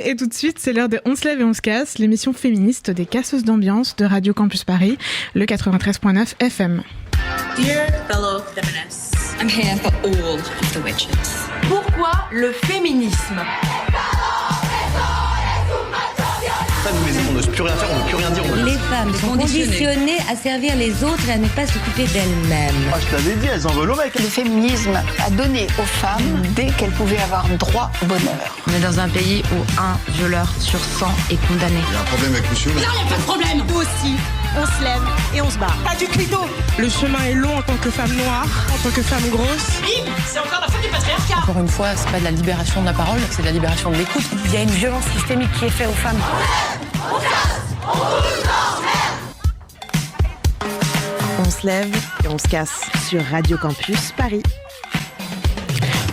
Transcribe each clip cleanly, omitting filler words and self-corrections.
Et tout de suite, c'est l'heure de On se lève et on se casse, l'émission féministe des casseuses d'ambiance de Radio Campus Paris, le 93.9 FM. Dear fellow feminists, I'm here for all of the witches. Pourquoi le féminisme ? On n'ose plus rien faire, on ne peut plus rien dire. Les femmes sont conditionnées à servir les autres et à ne pas s'occuper d'elles-mêmes. Ah, je t'avais dit, elles en veulent au mec. Le féminisme a donné aux femmes dès qu'elles pouvaient avoir droit au bonheur. On est dans un pays où un violeur sur 100 est condamné. Il y a un problème avec monsieur là. Non, il n'y a pas de problème. Nous aussi, on se lève et on se bat. Pas du clito. Le chemin est long en tant que femme noire, en tant que femme grosse. Bim, c'est encore la faute du patriarcat. Encore une fois, c'est pas de la libération de la parole, c'est de la libération de l'écoute. Il y a une violence systémique qui est faite aux femmes. On se lève et on se casse sur Radio Campus Paris.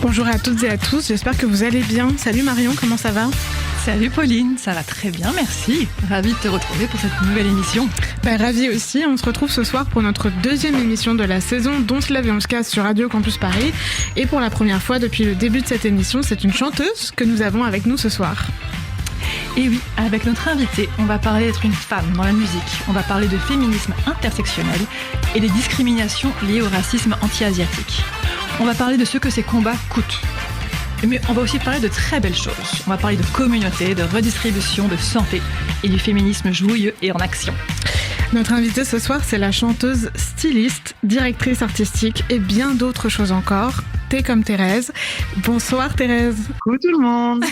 Bonjour à toutes et à tous, j'espère que vous allez bien. Salut Marion, comment ça va ? Salut Pauline, ça va très bien, merci. Ravie de te retrouver pour cette nouvelle émission. Ravie aussi, on se retrouve ce soir pour notre deuxième émission de la saison d'On se lève et on se casse sur Radio Campus Paris. Et pour la première fois depuis le début de cette émission, c'est une chanteuse que nous avons avec nous ce soir. Et oui, avec notre invitée, on va parler d'être une femme dans la musique. On va parler de féminisme intersectionnel et des discriminations liées au racisme anti-asiatique. On va parler de ce que ces combats coûtent. Mais on va aussi parler de très belles choses. On va parler de communauté, de redistribution, de santé et du féminisme joyeux et en action. Notre invitée ce soir, c'est la chanteuse, styliste, directrice artistique et bien d'autres choses encore. T comme Thérèse. Bonsoir Thérèse. Coucou tout le monde.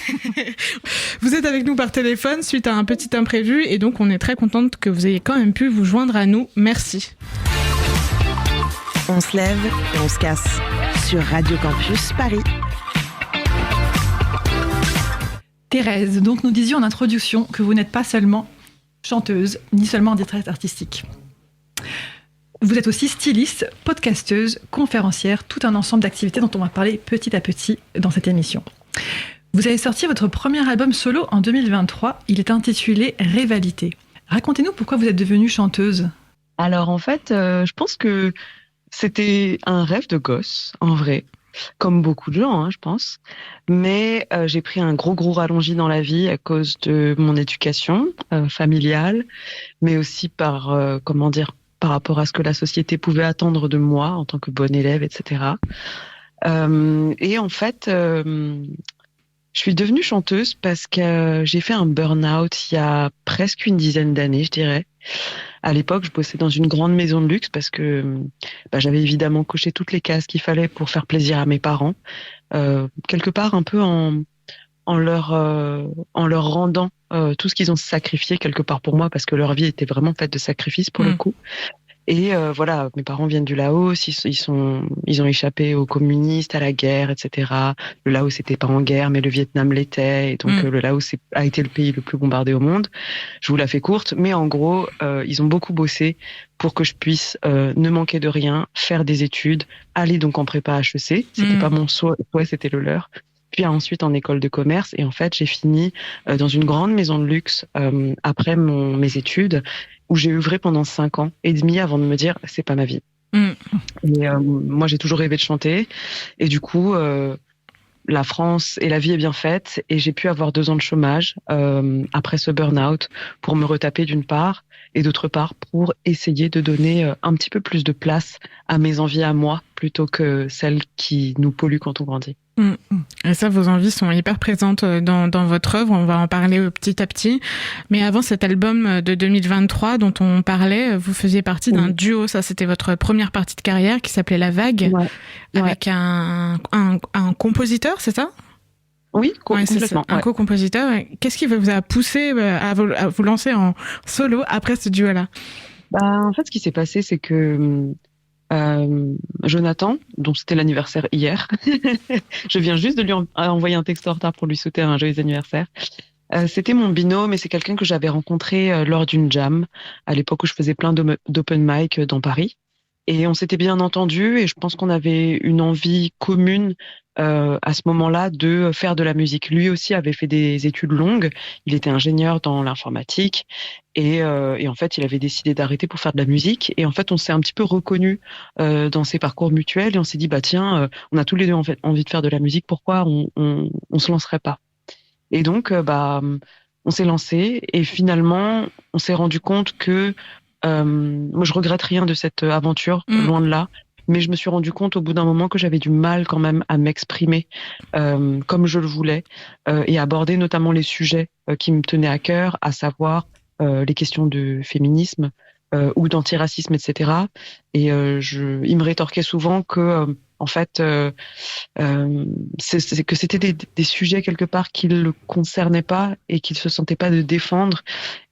Vous êtes avec nous par téléphone suite à un petit imprévu et donc on est très contente que vous ayez quand même pu vous joindre à nous. Merci. On se lève et on se casse sur Radio Campus Paris. Thérèse, donc nous disions en introduction que vous n'êtes pas seulement chanteuse, ni seulement directrice artistique. Vous êtes aussi styliste, podcasteuse, conférencière, tout un ensemble d'activités dont on va parler petit à petit dans cette émission. Vous avez sorti votre premier album solo en 2023, il est intitulé Rivalité. Racontez-nous pourquoi vous êtes devenue chanteuse. Alors en fait, je pense que c'était un rêve de gosse, en vrai. Comme beaucoup de gens, je pense. Mais j'ai pris un gros rallongi dans la vie à cause de mon éducation familiale, mais aussi par rapport à ce que la société pouvait attendre de moi en tant que bonne élève, etc. Et en fait, je suis devenue chanteuse parce que j'ai fait un burn-out il y a presque une dizaine d'années, je dirais. À l'époque, je bossais dans une grande maison de luxe parce que j'avais évidemment coché toutes les cases qu'il fallait pour faire plaisir à mes parents. Quelque part, un peu en leur rendant tout ce qu'ils ont sacrifié quelque part pour moi, parce que leur vie était vraiment faite de sacrifices pour le coup. Et voilà, mes parents viennent du Laos, ils ont échappé aux communistes, à la guerre, etc. Le Laos n'était pas en guerre, mais le Vietnam l'était, et donc le Laos a été le pays le plus bombardé au monde. Je vous la fais courte, mais en gros, ils ont beaucoup bossé pour que je puisse ne manquer de rien, faire des études, aller donc en prépa HEC. C'était pas mon souhait, c'était le leur. Puis ensuite en école de commerce, et en fait j'ai fini dans une grande maison de luxe après mes études, où j'ai œuvré pendant 5 ans et demi avant de me dire c'est pas ma vie. Et moi j'ai toujours rêvé de chanter, et du coup la France et la vie est bien faite, et j'ai pu avoir 2 ans de chômage après ce burn-out pour me retaper d'une part, et d'autre part pour essayer de donner un petit peu plus de place à mes envies à moi plutôt que celles qui nous polluent quand on grandit. Et ça, vos envies sont hyper présentes dans votre œuvre, on va en parler petit à petit. Mais avant cet album de 2023 dont on parlait, vous faisiez partie d'un duo, ça c'était votre première partie de carrière qui s'appelait La Vague, avec un compositeur, c'est ça ? Oui, complètement. Un co-compositeur. Qu'est-ce qui vous a poussé à vous lancer en solo après ce duo-là ? En fait, ce qui s'est passé, c'est que Jonathan, dont c'était l'anniversaire hier, je viens juste de lui envoyer un texte en retard pour lui souhaiter un joyeux anniversaire. C'était mon binôme, et c'est quelqu'un que j'avais rencontré lors d'une jam, à l'époque où je faisais plein d'open mic dans Paris. Et on s'était bien entendu, et je pense qu'on avait une envie commune à ce moment-là de faire de la musique. Lui aussi avait fait des études longues, il était ingénieur dans l'informatique, et en fait il avait décidé d'arrêter pour faire de la musique, et en fait on s'est un petit peu reconnus dans ces parcours mutuels, et on s'est dit tiens, on a tous les deux en fait envie de faire de la musique, pourquoi on se lancerait pas? Et donc, on s'est lancé et finalement, on s'est rendu compte que moi, je regrette rien de cette aventure, loin de là. Mais je me suis rendu compte au bout d'un moment que j'avais du mal quand même à m'exprimer comme je le voulais et aborder notamment les sujets qui me tenaient à cœur, à savoir les questions de féminisme ou d'antiracisme, etc. Et il me rétorquait souvent que en fait, c'est que c'était des sujets quelque part qui le concernaient pas et qu'il se sentait pas de défendre.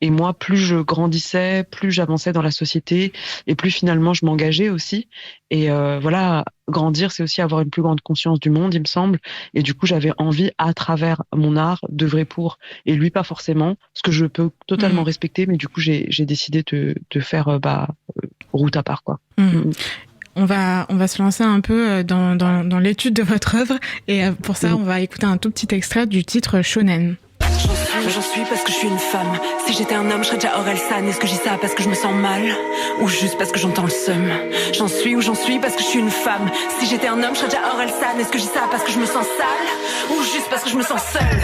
Et moi, plus je grandissais, plus j'avançais dans la société et plus finalement je m'engageais aussi. Et voilà, grandir, c'est aussi avoir une plus grande conscience du monde, il me semble. Et du coup, j'avais envie, à travers mon art, d'œuvrer pour. Et lui, pas forcément, ce que je peux totalement respecter. Mais du coup, j'ai décidé de faire route à part, quoi. On va se lancer un peu dans l'étude de votre œuvre et pour ça, on va écouter un tout petit extrait du titre Shonen. J'en suis parce que je suis une femme. Si j'étais un homme, je serais déjà Orelsan. Est-ce que je dis ça parce que je me sens mal ou juste parce que j'entends le seum? J'en suis parce que je suis une femme. Si j'étais un homme, je serais déjà Orelsan. Est-ce que je dis ça parce que je me sens sale ou juste parce que je me sens seule?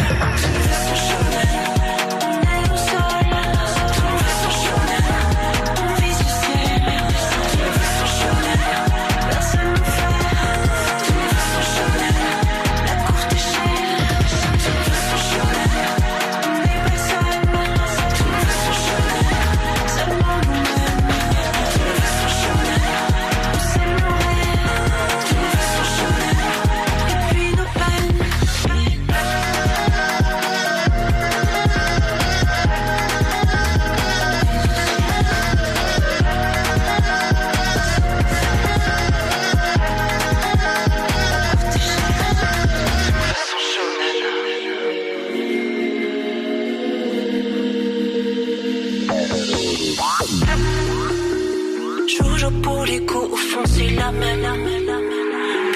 Pour les coups, au fond c'est la même.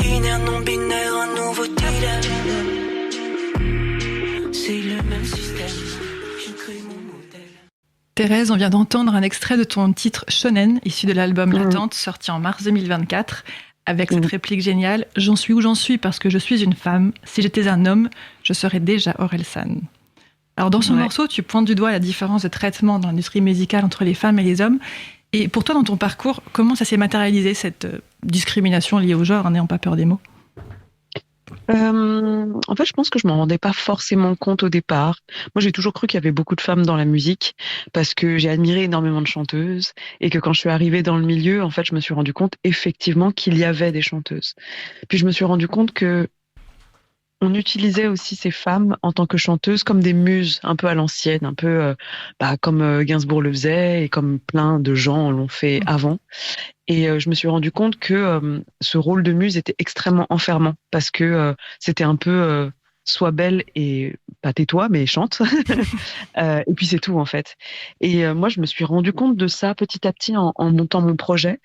Binaire, non binaire, un nouveau dilemme. C'est le même système. Je crée mon modèle. Thérèse, on vient d'entendre un extrait de ton titre Shonen, issu de l'album Latente, sorti en mars 2024, avec cette réplique géniale « J'en suis où j'en suis parce que je suis une femme. Si j'étais un homme, je serais déjà Orelsan ». Alors dans ce morceau, tu pointes du doigt la différence de traitement dans l'industrie musicale entre les femmes et les hommes. Et pour toi, dans ton parcours, comment ça s'est matérialisé, cette discrimination liée au genre, n'ayant pas peur des mots? En fait, je pense que je m'en rendais pas forcément compte au départ. Moi, j'ai toujours cru qu'il y avait beaucoup de femmes dans la musique parce que j'ai admiré énormément de chanteuses et que quand je suis arrivée dans le milieu, en fait, je me suis rendu compte effectivement qu'il y avait des chanteuses. Puis je me suis rendu compte que on utilisait aussi ces femmes en tant que chanteuses comme des muses, un peu à l'ancienne, un peu comme Gainsbourg le faisait et comme plein de gens l'ont fait avant. Et je me suis rendu compte que ce rôle de muse était extrêmement enfermant parce que c'était un peu sois belle et pas tais-toi mais chante et puis c'est tout en fait. Et moi je me suis rendu compte de ça petit à petit en montant mon projet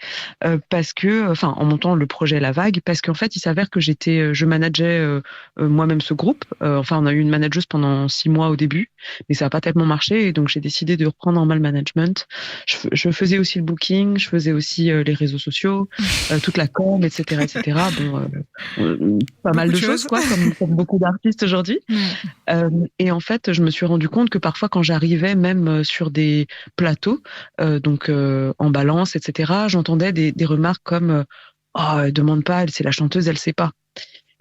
parce que en montant le projet La Vague, parce qu'en fait il s'avère que je manageais moi-même ce groupe. On a eu une manageuse pendant 6 mois au début mais ça a pas tellement marché et donc j'ai décidé de reprendre en main le management. Je faisais aussi le booking, je faisais aussi les réseaux sociaux, toute la com, etc. Pas mal de choses quoi, comme beaucoup d'artistes aujourd'hui. Et en fait, je me suis rendu compte que parfois, quand j'arrivais même sur des plateaux, en balance, etc., j'entendais des remarques comme « Oh, demande pas, c'est la chanteuse, elle sait pas ».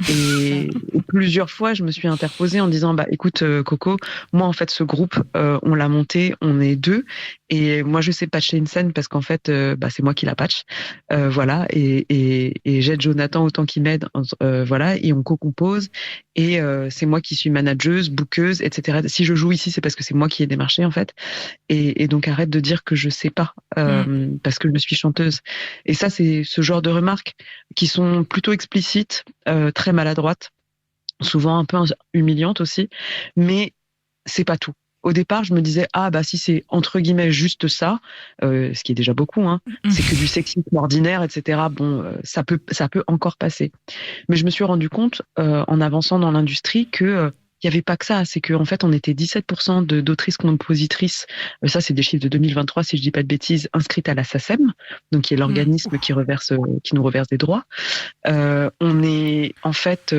Et plusieurs fois, je me suis interposée en disant écoute Coco, moi en fait ce groupe on l'a monté, on est 2 et moi je sais patcher une scène parce qu'en fait c'est moi qui la patch et j'aide Jonathan autant qu'il m'aide et on co-compose et c'est moi qui suis manageuse, bookeuse, etc. Si je joue ici c'est parce que c'est moi qui ai démarché en fait et donc arrête de dire que je sais pas parce que je suis chanteuse. Et ça c'est ce genre de remarques qui sont plutôt explicites, très maladroites, souvent un peu humiliantes aussi, mais c'est pas tout. Au départ, je me disais si c'est entre guillemets juste ça, ce qui est déjà beaucoup, c'est que du sexisme ordinaire, etc. Ça peut encore passer. Mais je me suis rendu compte en avançant dans l'industrie que il n'y avait pas que ça, c'est qu'en fait on était 17% d'autrices compositrices, ça c'est des chiffres de 2023 si je dis pas de bêtises, inscrites à la SACEM, donc qui est l'organisme qui nous reverse des droits. On est en fait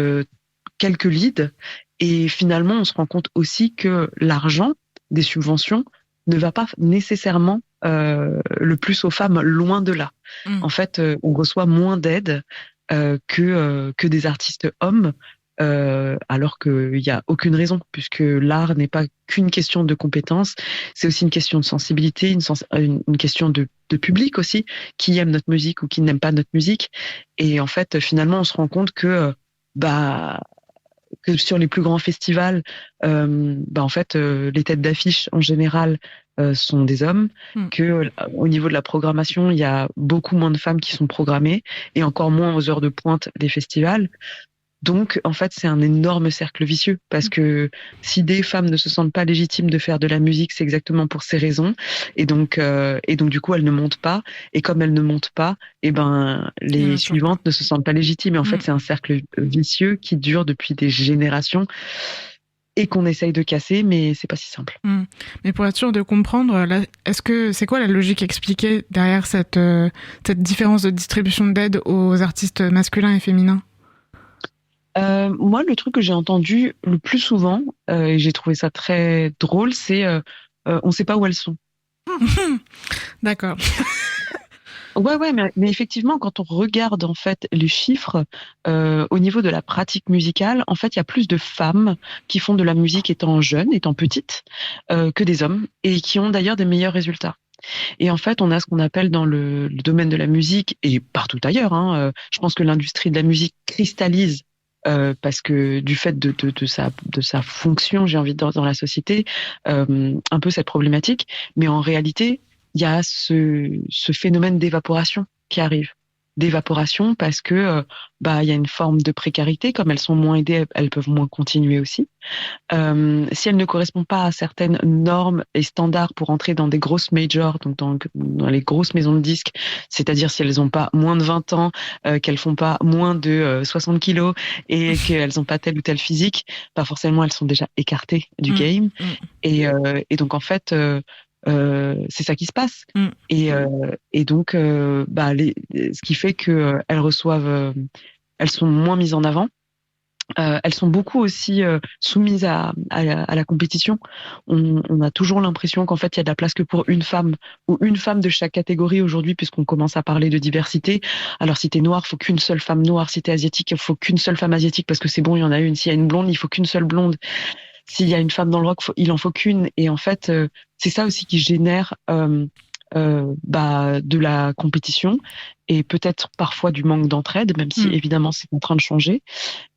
quelques leads. Et finalement, on se rend compte aussi que l'argent des subventions ne va pas nécessairement le plus aux femmes, loin de là. En fait, on reçoit moins d'aide que des artistes hommes, alors qu'il n'y a aucune raison, puisque l'art n'est pas qu'une question de compétences, c'est aussi une question de sensibilité, une question de public aussi, qui aime notre musique ou qui n'aime pas notre musique. Et en fait, finalement, on se rend compte que sur les plus grands festivals, en fait, les têtes d'affiche en général sont des hommes, que au niveau de la programmation, il y a beaucoup moins de femmes qui sont programmées et encore moins aux heures de pointe des festivals. Donc, en fait, c'est un énorme cercle vicieux parce que si des femmes ne se sentent pas légitimes de faire de la musique, c'est exactement pour ces raisons. Et donc, du coup, elles ne montent pas. Et comme elles ne montent pas, les suivantes ne se sentent pas légitimes. Et en fait, c'est un cercle vicieux qui dure depuis des générations et qu'on essaye de casser, mais c'est pas si simple. Mais pour être sûr de comprendre, là, c'est quoi la logique expliquée derrière cette différence de distribution d'aide aux artistes masculins et féminins? Moi, le truc que j'ai entendu le plus souvent, et j'ai trouvé ça très drôle, c'est on ne sait pas où elles sont. D'accord. Ouais, mais effectivement, quand on regarde en fait les chiffres au niveau de la pratique musicale, en fait, il y a plus de femmes qui font de la musique étant jeunes, étant petites, que des hommes, et qui ont d'ailleurs des meilleurs résultats. Et en fait, on a ce qu'on appelle dans le domaine de la musique et partout ailleurs. Je pense que l'industrie de la musique cristallise. Parce que du fait de sa fonction, j'ai envie de dire, dans la société, un peu cette problématique. Mais en réalité, il y a ce phénomène d'évaporation qui arrive. D'évaporation parce que il y a une forme de précarité. Comme elles sont moins aidées, elles peuvent moins continuer aussi. Si elles ne correspondent pas à certaines normes et standards pour entrer dans des grosses majors, donc dans les grosses maisons de disques, c'est-à-dire si elles n'ont pas moins de 20 ans, qu'elles font pas moins de 60 kilos et qu'elles n'ont pas tel ou tel physique, pas forcément elles sont déjà écartées du game. Et donc en fait, c'est ça qui se passe. Et donc ce qui fait que elles sont moins mises en avant. Elles sont beaucoup aussi soumises à la compétition. On a toujours l'impression qu'en fait il y a de la place que pour une femme ou une femme de chaque catégorie aujourd'hui, puisqu'on commence à parler de diversité. Alors si t'es noir, faut qu'une seule femme noire. Si t'es asiatique, il faut qu'une seule femme asiatique parce que c'est bon, il y en a une. S'il y a une blonde, il faut qu'une seule blonde. S'il y a une femme dans le rock, il en faut qu'une. Et en fait, c'est ça aussi qui génère de la compétition et peut-être parfois du manque d'entraide, même si évidemment c'est en train de changer.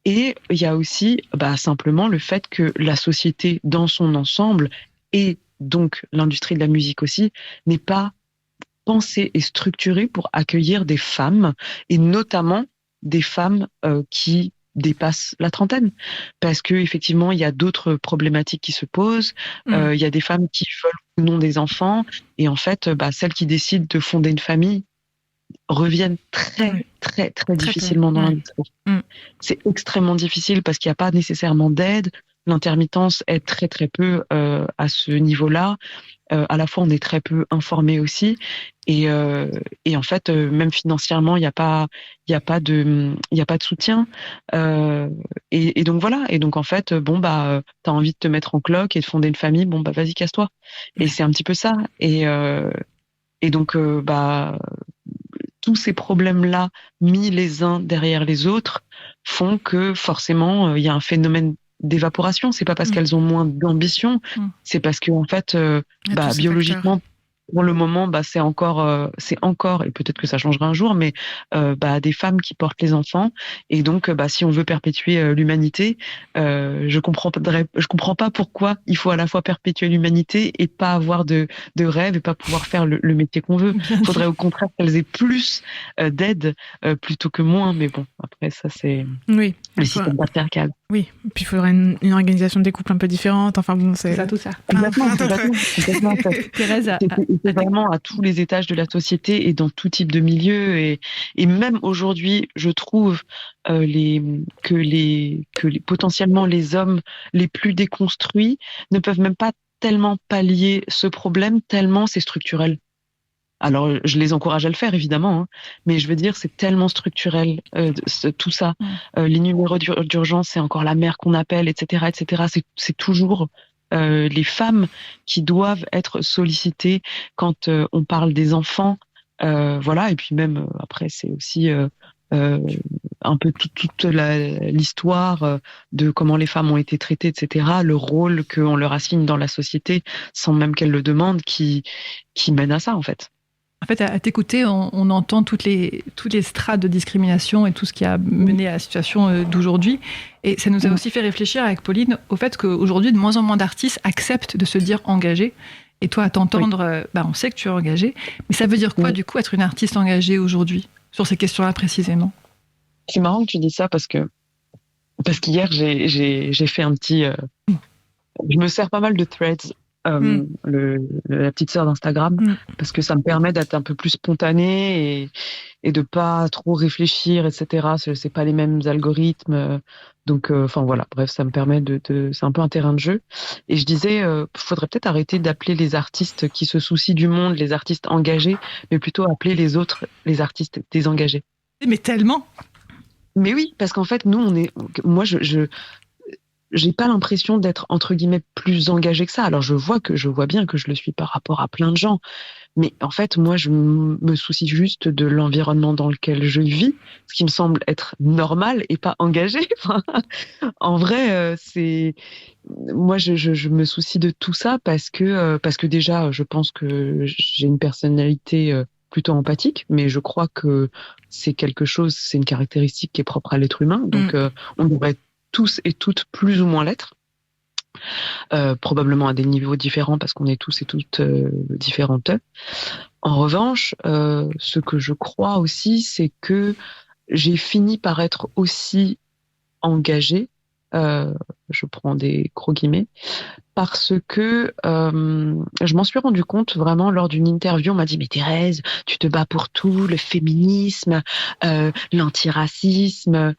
Et il y a aussi simplement le fait que la société dans son ensemble et donc l'industrie de la musique aussi n'est pas pensée et structurée pour accueillir des femmes et notamment des femmes qui dépasse la trentaine parce que effectivement il y a d'autres problématiques qui se posent. Il y a des femmes qui veulent ou non des enfants et en fait celles qui décident de fonder une famille reviennent très difficilement dans l'industrie. C'est extrêmement difficile parce qu'il n'y a pas nécessairement d'aide. L'intermittence est très peu à ce niveau-là. À la fois on est très peu informé aussi et en fait même financièrement il n'y a pas de soutien et donc voilà, et donc en fait t'as envie de te mettre en cloque et de fonder une famille, vas-y, casse-toi. Et c'est un petit peu ça et donc tous ces problèmes-là mis les uns derrière les autres font que forcément il y a un phénomène d'évaporation. C'est pas parce qu'elles ont moins d'ambition, c'est parce que en fait biologiquement pour le moment c'est encore et peut-être que ça changera un jour, mais des femmes qui portent les enfants et donc si on veut perpétuer l'humanité, je comprends pas pourquoi il faut à la fois perpétuer l'humanité et pas avoir de rêve et pas pouvoir faire le métier qu'on veut. Il faudrait au contraire qu'elles aient plus d'aide plutôt que moins, mais bon, après ça c'est le système patriarcal. Oui, puis il faudrait une organisation des couples un peu différente. Enfin bon, c'est ça, tout ça. Complètement. Thérèse, c'est vraiment à tous les étages de la société et dans tout type de milieu. Et même aujourd'hui, je trouve que potentiellement les hommes les plus déconstruits ne peuvent même pas tellement pallier ce problème, tellement c'est structurel. Alors, je les encourage à le faire, évidemment, hein, mais je veux dire, c'est tellement structurel, tout ça. Les numéros d'urgence, c'est encore la mère qu'on appelle, etc., etc. C'est toujours les femmes qui doivent être sollicitées quand on parle des enfants. Voilà, et puis même, après, c'est aussi un peu toute l'histoire de comment les femmes ont été traitées, etc., le rôle qu'on leur assigne dans la société, sans même qu'elles le demandent, qui mène à ça, en fait. En fait, à t'écouter, on entend toutes les strates de discrimination et tout ce qui a mené à la situation d'aujourd'hui. Et ça nous a aussi fait réfléchir avec Pauline au fait qu'aujourd'hui, de moins en moins d'artistes acceptent de se dire engagés. Et toi, à t'entendre, on sait que tu es engagée. Mais ça veut dire quoi, du coup, être une artiste engagée aujourd'hui, sur ces questions-là précisément? C'est marrant que tu dis ça parce qu'hier, j'ai fait un petit... Je me sers pas mal de Threads, la petite sœur d'Instagram, parce que ça me permet d'être un peu plus spontanée et de pas trop réfléchir, etc. C'est pas les mêmes algorithmes, donc voilà. Bref, ça me permet c'est un peu un terrain de jeu. Et je disais, faudrait peut-être arrêter d'appeler les artistes qui se soucient du monde les artistes engagés, mais plutôt appeler les autres les artistes désengagés. Mais tellement. Mais oui, parce qu'en fait, moi, j'ai pas l'impression d'être, entre guillemets, plus engagée que ça. Alors, je vois bien que je le suis par rapport à plein de gens. Mais en fait, moi, je me soucie juste de l'environnement dans lequel je vis, ce qui me semble être normal et pas engagé. En vrai, moi, je me soucie de tout ça parce que déjà, je pense que j'ai une personnalité plutôt empathique, mais je crois que c'est une caractéristique qui est propre à l'être humain. Donc, on devrait tous et toutes plus ou moins l'être, probablement à des niveaux différents parce qu'on est tous et toutes différentes. En revanche, ce que je crois aussi, c'est que j'ai fini par être aussi engagée, je prends des gros guillemets, parce que je m'en suis rendu compte vraiment lors d'une interview. On m'a dit: mais Thérèse, tu te bats pour tout, le féminisme, l'antiracisme,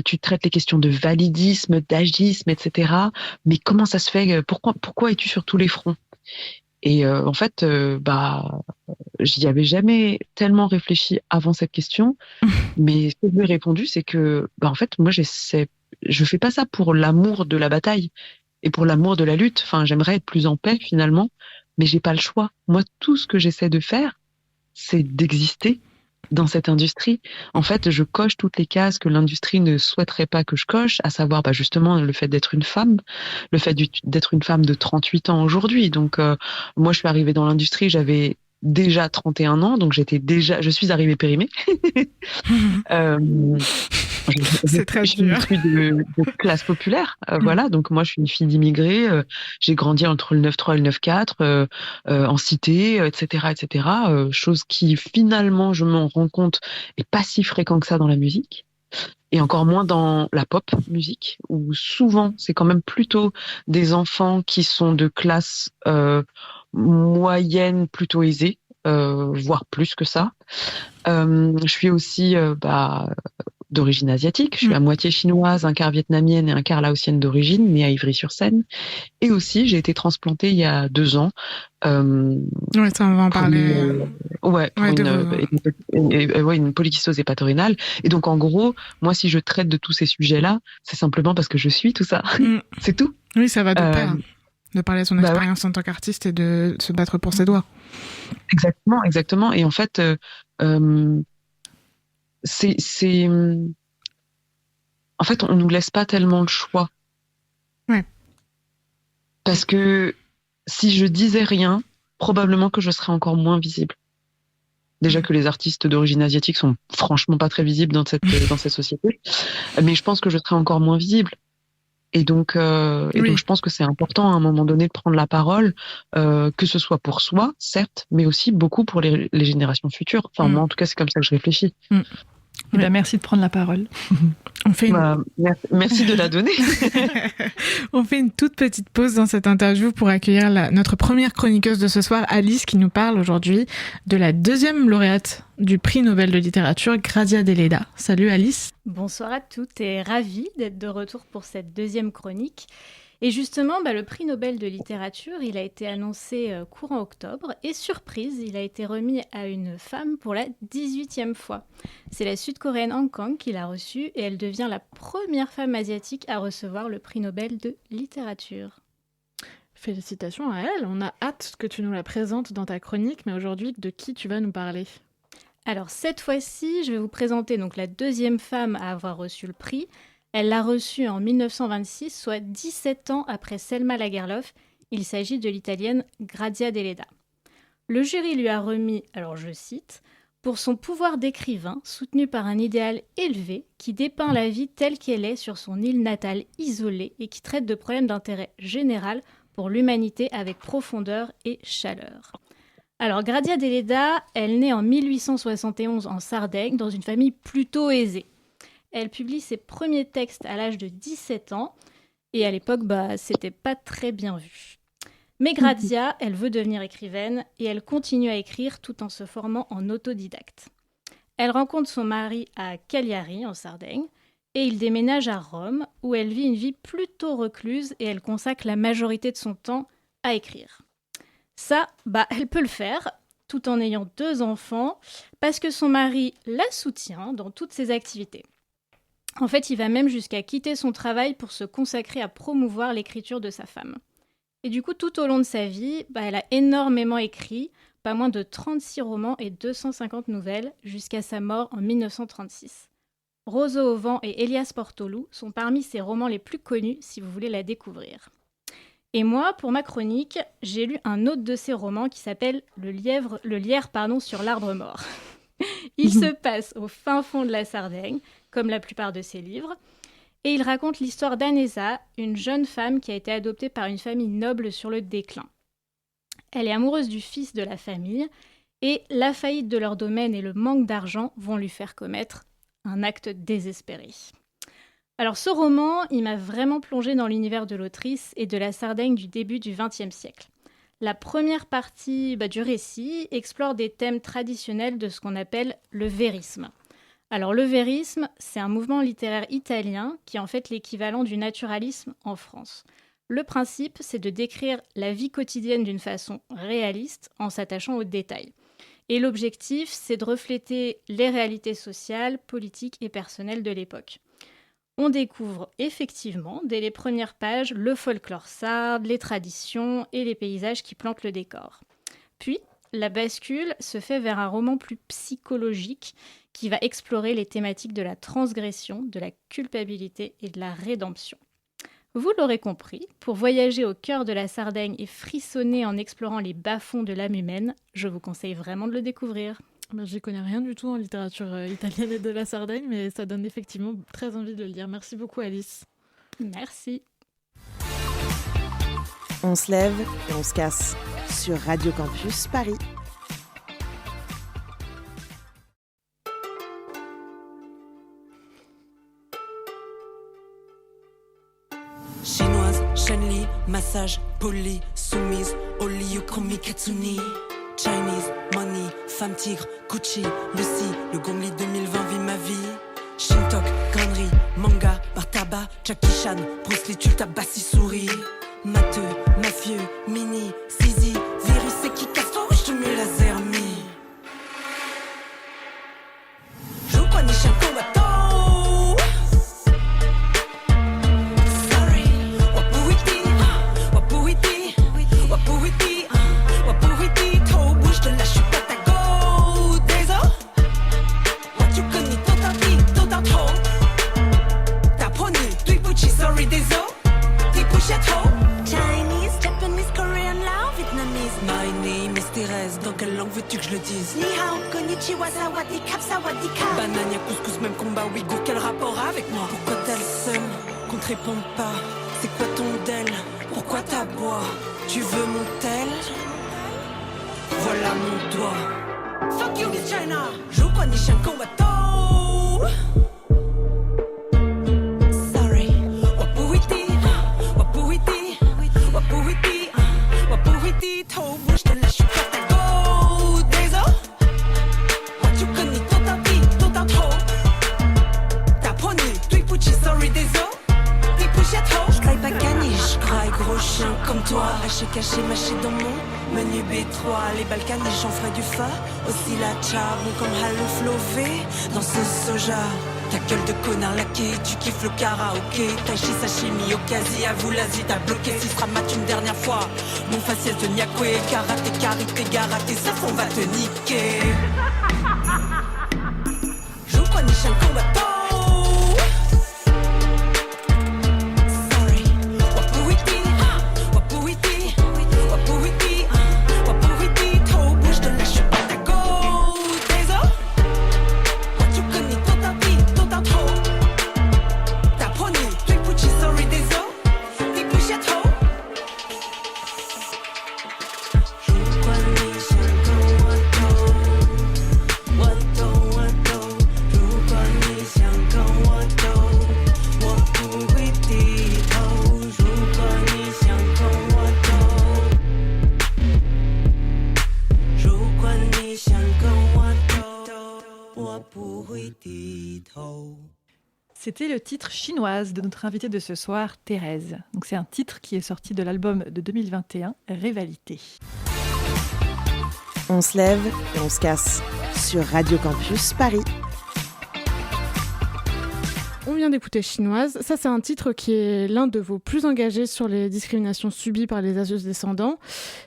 tu traites les questions de validisme, d'agisme, etc. Mais comment ça se fait? Pourquoi es-tu sur tous les fronts? Et en fait, j'y avais jamais tellement réfléchi avant cette question. Mais ce que je lui ai répondu, c'est que en fait, moi, je fais pas ça pour l'amour de la bataille et pour l'amour de la lutte. Enfin, j'aimerais être plus en paix finalement, mais j'ai pas le choix. Moi, tout ce que j'essaie de faire, c'est d'exister dans cette industrie. En fait, je coche toutes les cases que l'industrie ne souhaiterait pas que je coche, à savoir justement le fait d'être une femme, le fait d'être une femme de 38 ans aujourd'hui. Donc, moi, je suis arrivée dans l'industrie, j'avais déjà 31 ans, donc je suis arrivée périmée. C'est très dur. Je suis de classe populaire, voilà. Donc moi, je suis une fille d'immigrés. J'ai grandi entre le 9-3 et le 9-4, en cité, etc., etc. Chose qui finalement, je m'en rends compte, est pas si fréquent que ça dans la musique. Et encore moins dans la pop musique, où souvent, c'est quand même plutôt des enfants qui sont de classe moyenne, plutôt aisée, voire plus que ça. Je suis aussi d'origine asiatique. Je suis à moitié chinoise, un quart vietnamienne et un quart laotienne d'origine, née à Ivry-sur-Seine. Et aussi, j'ai été transplantée il y a 2 ans. Ça, on va en parler. Une polykystose hépatorénale. Et donc, en gros, moi, si je traite de tous ces sujets-là, c'est simplement parce que je suis tout ça. C'est tout. Oui, ça va de pair. De parler de son expérience en tant qu'artiste et de se battre pour ses droits. Exactement. Et en fait, en fait, on nous laisse pas tellement le choix. Ouais. Parce que si je disais rien, probablement que je serais encore moins visible. Déjà que les artistes d'origine asiatique sont franchement pas très visibles dans cette société. Mais je pense que je serais encore moins visible. Et donc, donc, je pense que c'est important à un moment donné de prendre la parole, que ce soit pour soi, certes, mais aussi beaucoup pour les générations futures. Enfin, moi, en tout cas, c'est comme ça que je réfléchis. Merci de prendre la parole. Merci de la donner. On fait une toute petite pause dans cette interview pour accueillir notre première chroniqueuse de ce soir, Alice, qui nous parle aujourd'hui de la 2e lauréate du prix Nobel de littérature, Grazia Deledda. Salut Alice. Bonsoir à toutes et ravie d'être de retour pour cette 2e chronique. Et justement, le prix Nobel de littérature, il a été annoncé courant octobre et surprise, il a été remis à une femme pour la 18e fois. C'est la Sud-Coréenne Han Kang qui l'a reçu et elle devient la première femme asiatique à recevoir le prix Nobel de littérature. Félicitations à elle, on a hâte que tu nous la présentes dans ta chronique, mais aujourd'hui, de qui tu vas nous parler ? Alors cette fois-ci, je vais vous présenter donc la deuxième femme à avoir reçu le prix. Elle l'a reçu en 1926, soit 17 ans après Selma Lagerlöf. Il s'agit de l'italienne Grazia Deledda. Le jury lui a remis, alors je cite, « pour son pouvoir d'écrivain, soutenu par un idéal élevé, qui dépeint la vie telle qu'elle est sur son île natale isolée et qui traite de problèmes d'intérêt général pour l'humanité avec profondeur et chaleur. » Alors Grazia Deledda, elle naît en 1871 en Sardaigne, dans une famille plutôt aisée. Elle publie ses premiers textes à l'âge de 17 ans et à l'époque, c'était pas très bien vu. Mais Grazia, elle veut devenir écrivaine et elle continue à écrire tout en se formant en autodidacte. Elle rencontre son mari à Cagliari, en Sardaigne, et ils déménagent à Rome où elle vit une vie plutôt recluse et elle consacre la majorité de son temps à écrire. Ça, elle peut le faire tout en ayant 2 enfants parce que son mari la soutient dans toutes ses activités. En fait, il va même jusqu'à quitter son travail pour se consacrer à promouvoir l'écriture de sa femme. Et du coup, tout au long de sa vie, elle a énormément écrit, pas moins de 36 romans et 250 nouvelles, jusqu'à sa mort en 1936. Roseau au vent et Elias Portolou sont parmi ses romans les plus connus si vous voulez la découvrir. Et moi, pour ma chronique, j'ai lu un autre de ses romans qui s'appelle Le lierre sur l'arbre mort. Il se passe au fin fond de la Sardaigne, comme la plupart de ses livres, et il raconte l'histoire d'Anesa, une jeune femme qui a été adoptée par une famille noble sur le déclin. Elle est amoureuse du fils de la famille, et la faillite de leur domaine et le manque d'argent vont lui faire commettre un acte désespéré. Alors ce roman, il m'a vraiment plongée dans l'univers de l'autrice et de la Sardaigne du début du XXe siècle. La première partie du récit explore des thèmes traditionnels de ce qu'on appelle le vérisme. Alors le vérisme, c'est un mouvement littéraire italien qui est en fait l'équivalent du naturalisme en France. Le principe, c'est de décrire la vie quotidienne d'une façon réaliste en s'attachant aux détails. Et l'objectif, c'est de refléter les réalités sociales, politiques et personnelles de l'époque. On découvre effectivement, dès les premières pages, le folklore sarde, les traditions et les paysages qui plantent le décor. Puis, la bascule se fait vers un roman plus psychologique qui va explorer les thématiques de la transgression, de la culpabilité et de la rédemption. Vous l'aurez compris, pour voyager au cœur de la Sardaigne et frissonner en explorant les bas-fonds de l'âme humaine, je vous conseille vraiment de le découvrir. J'y connais rien du tout en littérature italienne et de la Sardaigne, mais ça donne effectivement très envie de le lire. Merci beaucoup Alice. Merci. On se lève et on se casse sur Radio Campus Paris. Chinoise, Shenli, massage, poli, soumise, Oli, Komi, Katsuni. Chinese, money, femme tigre, Gucci, Lucie, le Gongli 2020 vit ma vie. Shintok, grainerie, manga, bar tabac, Jackie Chan, Bruce Lee, tu tabassi souris. Matheux, mafieux, mini, zizi, virus et qui casse toi, je te mets laser mi. Joue quoi ni chien combattant. Dans quelle langue veux-tu que je le dise? Ni hao, konnichiwa, sawadikap, sawadikap. Banane, couscous, même combat, ouïghour, quel rapport avec moi? Pourquoi t'as le seum, qu'on te réponde pas? C'est quoi ton del? Pourquoi t'aboies? Tu veux mon tel? Voilà mon doigt. Fuck you, Miss China. Joue quoi, ni chien combattant? Sorry. Wapuiti, wapuiti, wapuiti, wapuiti, tobu, je te lâche pas. Je craille pas gagner, je craille. caché, mâché dans mon menu B3. Les Balkans, j'en ferai du fa. Aussi la charbon comme Haluflové dans ce soja. Ta gueule de connard laqué, tu kiffes le karaoké. Taichi sashimi, okasi, avoue l'Asie, t'as bloqué. Si sera mat une dernière fois. Mon faciès de Nyakwe, karaté, karité, garaté, ça on va te niquer. Joue quoi, Nishan Kombato. C'était le titre Chinoise de notre invitée de ce soir, Thérèse. Donc c'est un titre qui est sorti de l'album de 2021, Rivalité. On se lève et on se casse sur Radio Campus Paris. On vient d'écouter Chinoise. Ça, c'est un titre qui est l'un de vos plus engagés sur les discriminations subies par les asiodescendants.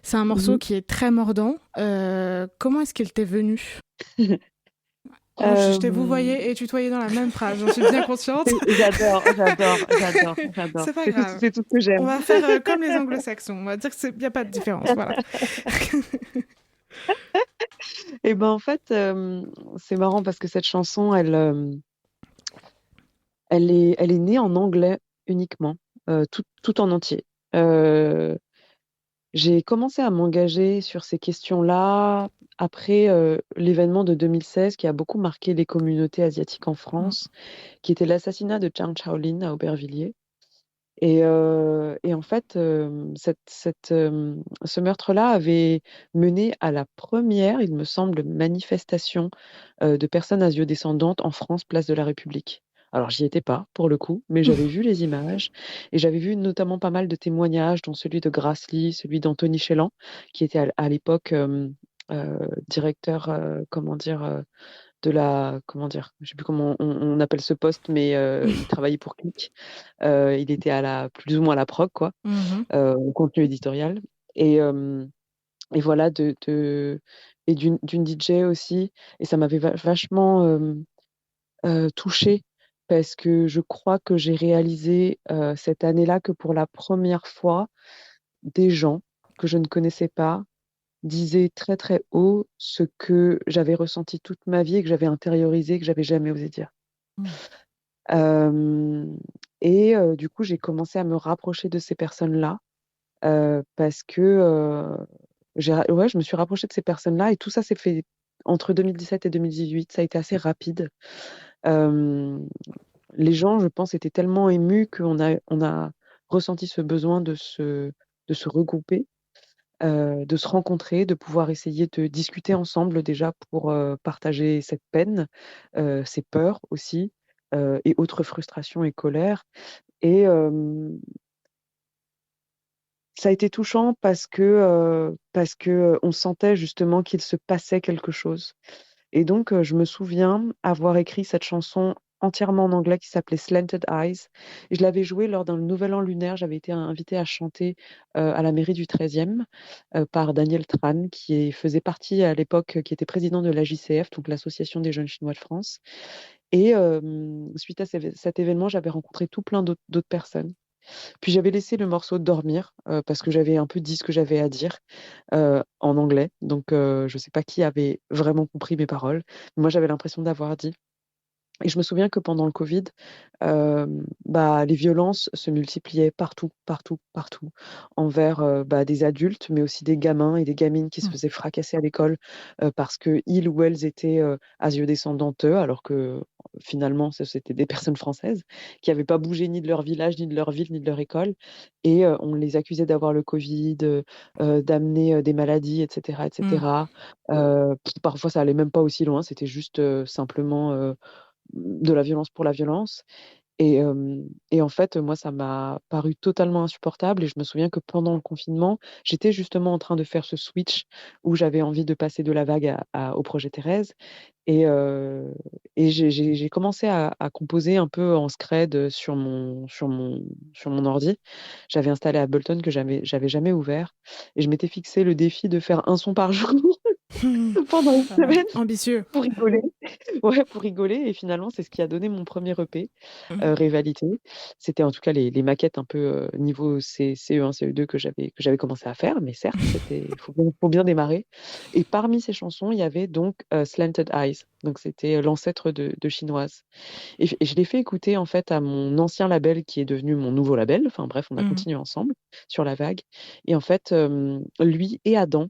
C'est un morceau qui est très mordant. Comment est-ce qu'il t'est venu ? Je t'ai vouvoyé et tutoyé dans la même phrase, j'en suis bien consciente. J'adore. C'est pas grave. C'est tout ce que j'aime. On va faire comme les anglo-saxons, on va dire qu'il n'y a pas de différence. Voilà. Et ben en fait, c'est marrant parce que cette chanson, elle est née en anglais uniquement, tout en entier. J'ai commencé à m'engager sur ces questions-là après l'événement de 2016 qui a beaucoup marqué les communautés asiatiques en France, qui était l'assassinat de Zhang Shaolin à Aubervilliers. Et en fait, ce meurtre-là avait mené à la première, il me semble, manifestation de personnes asiodescendantes en France, place de la République. Alors, j'y étais pas, pour le coup, mais j'avais vu les images et j'avais vu notamment pas mal de témoignages, dont celui de Grassley, celui d'Anthony Chélan, qui était à l'époque directeur, de la, je sais plus comment on appelle ce poste, mais il travaillait pour Click. Il était plus ou moins à la prog, quoi, au contenu éditorial. Et voilà, et d'une DJ aussi. Et ça m'avait vachement touchée. Parce que je crois que j'ai réalisé cette année-là que pour la première fois, des gens que je ne connaissais pas disaient très très haut ce que j'avais ressenti toute ma vie et que j'avais intériorisé, que j'avais jamais osé dire. Du coup, j'ai commencé à me rapprocher de ces personnes-là parce que je me suis rapprochée de ces personnes-là et tout ça s'est fait entre 2017 et 2018. Ça a été assez rapide. Les gens, je pense, étaient tellement émus qu'on a ressenti ce besoin de se regrouper, de se rencontrer, de pouvoir essayer de discuter ensemble déjà pour partager cette peine, ces peurs aussi, et autres frustrations et colères. Et ça a été touchant parce que on sentait justement qu'il se passait quelque chose. Et donc, je me souviens avoir écrit cette chanson entièrement en anglais qui s'appelait Slanted Eyes. Et je l'avais jouée lors d'un Nouvel An lunaire. J'avais été invitée à chanter à la mairie du 13e par Daniel Tran, qui faisait partie à l'époque, qui était président de la JCF, donc l'Association des jeunes chinois de France. Et suite à cet événement, j'avais rencontré tout plein d'autres personnes. Puis j'avais laissé le morceau dormir parce que j'avais un peu dit ce que j'avais à dire en anglais. Donc je ne sais pas qui avait vraiment compris mes paroles. Mais moi, j'avais l'impression d'avoir dit. Et je me souviens que pendant le Covid, les violences se multipliaient partout, envers des adultes, mais aussi des gamins et des gamines qui se faisaient fracasser à l'école parce qu'ils ou elles étaient asiodescendantes, alors que finalement, c'était des personnes françaises qui n'avaient pas bougé ni de leur village, ni de leur ville, ni de leur école. Et on les accusait d'avoir le Covid, d'amener des maladies, etc. Parfois, ça allait même pas aussi loin, c'était juste simplement de la violence pour la violence. Et en fait, moi, ça m'a paru totalement insupportable et je me souviens que pendant le confinement, j'étais justement en train de faire ce switch où j'avais envie de passer de la vague au projet Thérèse et j'ai commencé à composer un peu en scred sur mon ordi. J'avais installé Ableton que j'avais jamais ouvert et je m'étais fixé le défi de faire un son par jour pendant une semaine Ambitieux. pour rigoler. Ouais, pour rigoler et finalement, c'est ce qui a donné mon premier EP, Rivalité. C'était en tout cas les maquettes un peu, niveau CE1, CE2 que j'avais commencé à faire, mais certes, faut bien démarrer et parmi ces chansons, il y avait donc, Slanted Eyes, donc c'était, l'ancêtre de Chinoise et je l'ai fait écouter en fait à mon ancien label qui est devenu mon nouveau label. Enfin bref, on a continué ensemble sur la vague et en fait, lui et Adam,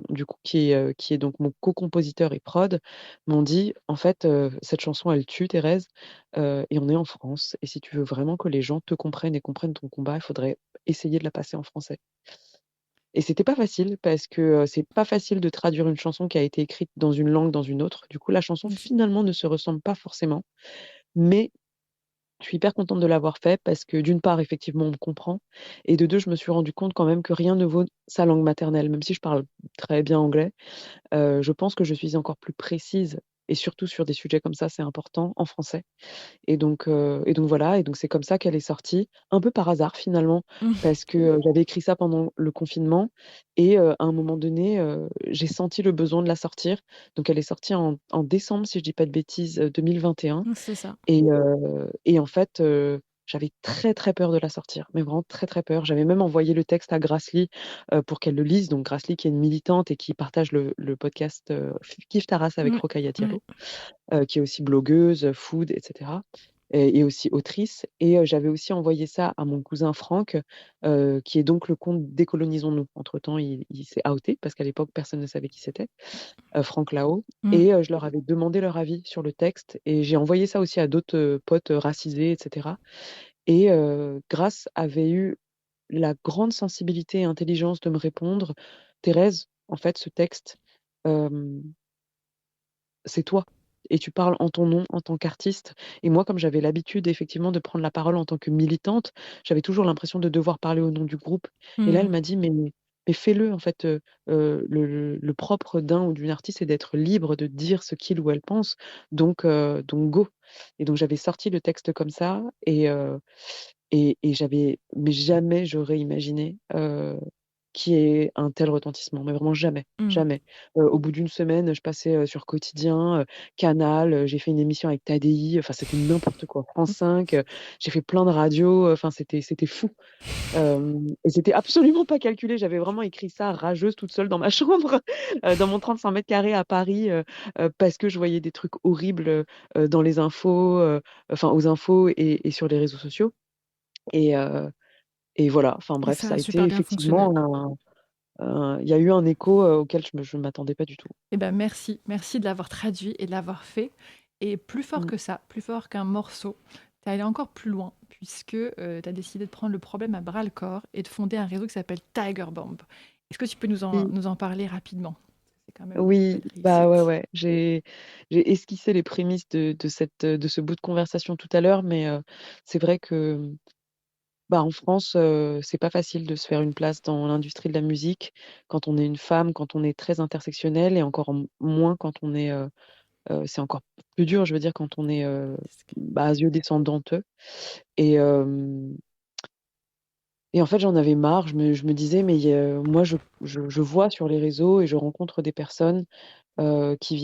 du coup qui est donc mon co-compositeur et prod, m'ont dit: «En fait, cette chanson elle tue Thérèse, et on est en France et si tu veux vraiment que les gens te comprennent et comprennent ton combat, il faudrait essayer de la passer en français». Et c'était pas facile parce que, c'est pas facile de traduire une chanson qui a été écrite dans une langue, dans une autre. Du coup, la chanson finalement ne se ressemble pas forcément, mais je suis hyper contente de l'avoir fait parce que d'une part, effectivement, on me comprend et de 2, je me suis rendu compte quand même que rien ne vaut sa langue maternelle. Même si je parle très bien anglais, je pense que je suis encore plus précise et surtout sur des sujets comme ça, c'est important, en français et donc voilà et donc c'est comme ça qu'elle est sortie, un peu par hasard finalement parce que, j'avais écrit ça pendant le confinement et à un moment donné, j'ai senti le besoin de la sortir. Donc elle est sortie en décembre, si je dis pas de bêtises, 2021 C'est ça. et en fait, j'avais très, très peur de la sortir, mais vraiment très, très peur. J'avais même envoyé le texte à Grassly, pour qu'elle le lise. Donc Grassly qui est une militante et qui partage le podcast, Kiffe ta race avec Rokhaya Diallo, qui est aussi blogueuse, food et cetera et aussi autrice et j'avais aussi envoyé ça à mon cousin Franck, qui est donc le compte Décolonisons-nous. Entre-temps, il s'est outé parce qu'à l'époque, personne ne savait qui c'était, Franck Lao et je leur avais demandé leur avis sur le texte et j'ai envoyé ça aussi à d'autres, potes, racisés et cetera et Grace avait eu la grande sensibilité et intelligence de me répondre: «Thérèse, en fait, ce texte, hem, c'est toi et tu parles en ton nom, en tant qu'artiste» et moi, comme j'avais l'habitude effectivement de prendre la parole en tant que militante, j'avais toujours l'impression de devoir parler au nom du groupe et là, elle m'a dit: «Mais fais-le en fait, le propre d'un ou d'une artiste, c'est d'être libre de dire ce qu'il ou elle pense, donc go» et donc j'avais sorti le texte comme ça et mais jamais j'aurais imaginé, qu'il y ait un tel retentissement, mais vraiment jamais, jamais. Au bout d'une semaine, je passais, sur Quotidien, Canal, j'ai fait une émission avec Tadei, enfin c'était n'importe quoi. France 5, j'ai fait plein de radios, enfin c'était fou. Et c'était absolument pas calculé. J'avais vraiment écrit ça rageuse toute seule dans ma chambre, dans mon 35 m² à Paris, parce que je voyais des trucs horribles, dans les infos, enfin aux infos et sur les réseaux sociaux. Et voilà, enfin bref, ça a été effectivement il y a eu un écho, auquel je m'attendais pas du tout. Eh ben merci, merci de l'avoir traduit et de l'avoir fait et plus fort que ça, plus fort qu'un morceau, tu es allé encore plus loin puisque, tu as décidé de prendre le problème à bras-le-corps et de fonder un réseau qui s'appelle Tiger Bomb. Est-ce que tu peux nous en parler rapidement? C'est quand même une Oui, belle bah, réussite. ouais. J'ai esquissé les prémices de ce bout de conversation tout à l'heure, mais c'est vrai que, bah, en France, c'est pas facile de se faire une place dans l'industrie de la musique quand on est une femme, quand on est très intersectionnel et encore moins quand on est, c'est encore plus dur, je veux dire, quand on est, asio-descendante et en fait, j'en avais marre. Je me disais: «Mais moi, je vois sur les réseaux et je rencontre des personnes, qui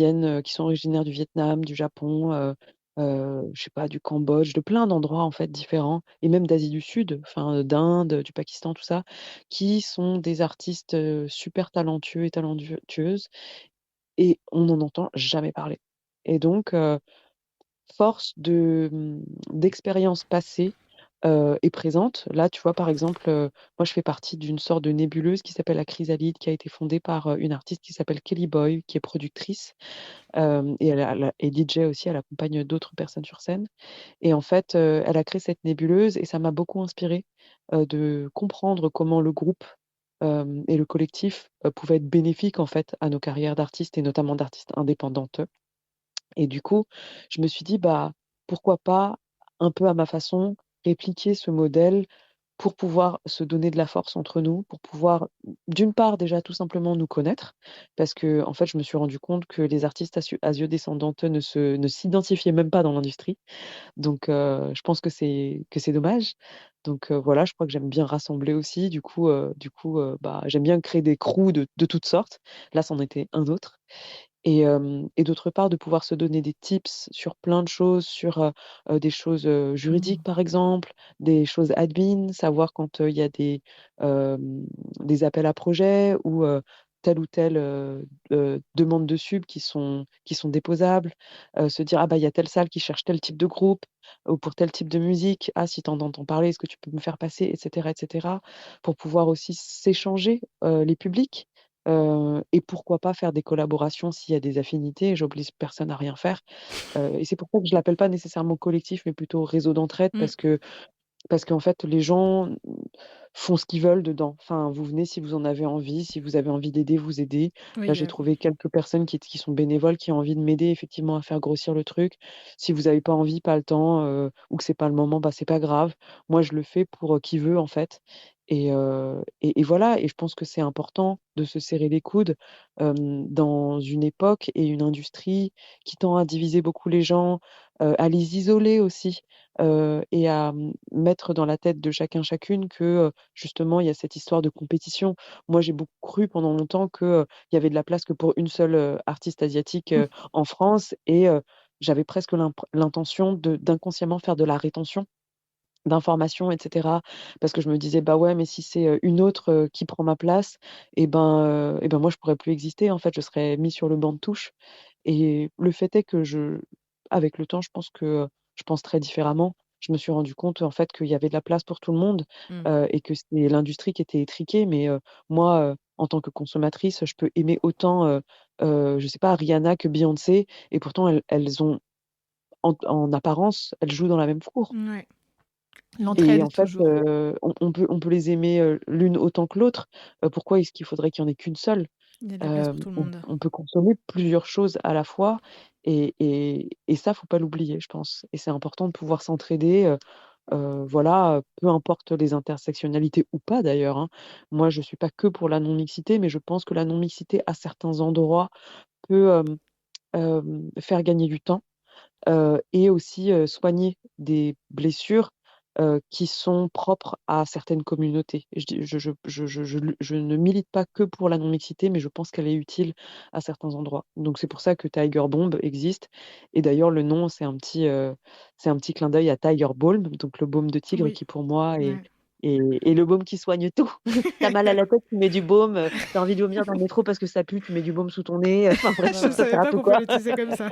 sont originaires du Vietnam, du Japon, je sais pas, du Cambodge, de plein d'endroits, en fait, différents et même d'Asie du Sud, enfin, d'Inde, du Pakistan, tout ça, qui sont des artistes, super talentueux et talentueuses et on n'en entend jamais parler et donc force d'expériences passées, et présentes. Là, tu vois, par exemple, moi, je fais partie d'une sorte de nébuleuse qui s'appelle la Chrysalide, qui a été fondée par, une artiste qui s'appelle Kelly Boy, qui est productrice, et elle est DJ aussi, elle accompagne d'autres personnes sur scène et en fait, elle a créé cette nébuleuse et ça m'a beaucoup inspirée, de comprendre comment le groupe, et le collectif, pouvaient être bénéfiques, en fait, à nos carrières d'artistes et notamment d'artistes indépendantes et du coup, je me suis dit: «Bah, pourquoi pas un peu à ma façon, répliquer ce modèle pour pouvoir se donner de la force entre nous, pour pouvoir, d'une part, déjà tout simplement nous connaître, parce que en fait, je me suis rendu compte que les artistes asio-descendantes ne s'identifiaient même pas dans l'industrie. Donc, je pense que c'est dommage. Donc, voilà, je crois que j'aime bien rassembler aussi. Bah, j'aime bien créer des crews de toutes sortes. Là, c'en était un autre. Et d'autre part, de pouvoir se donner des tips sur plein de choses, sur des choses juridiques, par exemple, des choses admin, savoir quand il y a des appels à projets ou telle ou telle demande de sub qui sont déposables, se dire, ah bah, il y a telle salle qui cherche tel type de groupe ou pour tel type de musique, ah, si tu en entends parler, est-ce que tu peux me faire passer, etc., pour pouvoir aussi s'échanger les publics. Et pourquoi pas faire des collaborations s'il y a des affinités, j'oblige personne à rien faire. Et c'est pour ça que je l'appelle pas nécessairement collectif, mais plutôt réseau d'entraide, parce qu'en fait, les gens font ce qu'ils veulent dedans. Enfin, vous venez si vous en avez envie, si vous avez envie d'aider, vous aidez. Oui, Là, j'ai trouvé quelques personnes qui sont bénévoles, qui ont envie de m'aider effectivement à faire grossir le truc. Si vous n'avez pas envie, pas le temps, ou que c'est pas le moment, bah c'est pas grave. Moi, je le fais pour qui veut en fait. Et voilà, et je pense que c'est important de se serrer les coudes dans une époque et une industrie qui tend à diviser beaucoup les gens, à les isoler aussi, et à mettre dans la tête de chacun, chacune que justement, il y a cette histoire de compétition. Moi, j'ai beaucoup cru pendant longtemps qu'il y avait de la place que pour une seule artiste asiatique en France, et j'avais presque l'intention d'inconsciemment faire de la rétention d'informations, etc. Parce que je me disais, bah ouais, mais si c'est une autre qui prend ma place, et ben moi, je pourrais plus exister. En fait, je serais mis sur le banc de touche. Et le fait est que avec le temps, je pense très différemment. Je me suis rendu compte en fait qu'il y avait de la place pour tout le monde, et que c'est l'industrie qui était étriquée. Mais moi, en tant que consommatrice, je peux aimer autant, je sais pas, Rihanna que Beyoncé, et pourtant elles ont, en apparence, elles jouent dans la même cour. Ouais. L'entraide, Et en fait, toujours. on peut les aimer l'une autant que l'autre. Pourquoi est-ce qu'il faudrait qu'il n'y en ait qu'une seule? Il y a de la place pour tout le monde. On peut consommer plusieurs choses à la fois, et ça, faut pas l'oublier, je pense. Et c'est important de pouvoir s'entraider, voilà, peu importe les intersectionnalités ou pas d'ailleurs, hein. Moi, je suis pas que pour la non-mixité, mais je pense que la non-mixité, à certains endroits, peut faire gagner du temps, et aussi soigner des blessures qui sont propres à certaines communautés. Je ne milite pas que pour la non-mixité, mais je pense qu'elle est utile à certains endroits. Donc c'est pour ça que Tiger Bomb existe. Et d'ailleurs, le nom, c'est un petit clin d'œil à Tiger Balm, donc le baume de tigre, qui pour moi est le baume qui soigne tout. T'as mal à la tête, tu mets du baume. T'as envie de vomir dans le métro parce que ça pue, tu mets du baume sous ton nez. Enfin bref, Je savais pas pourquoi l'utiliser comme ça.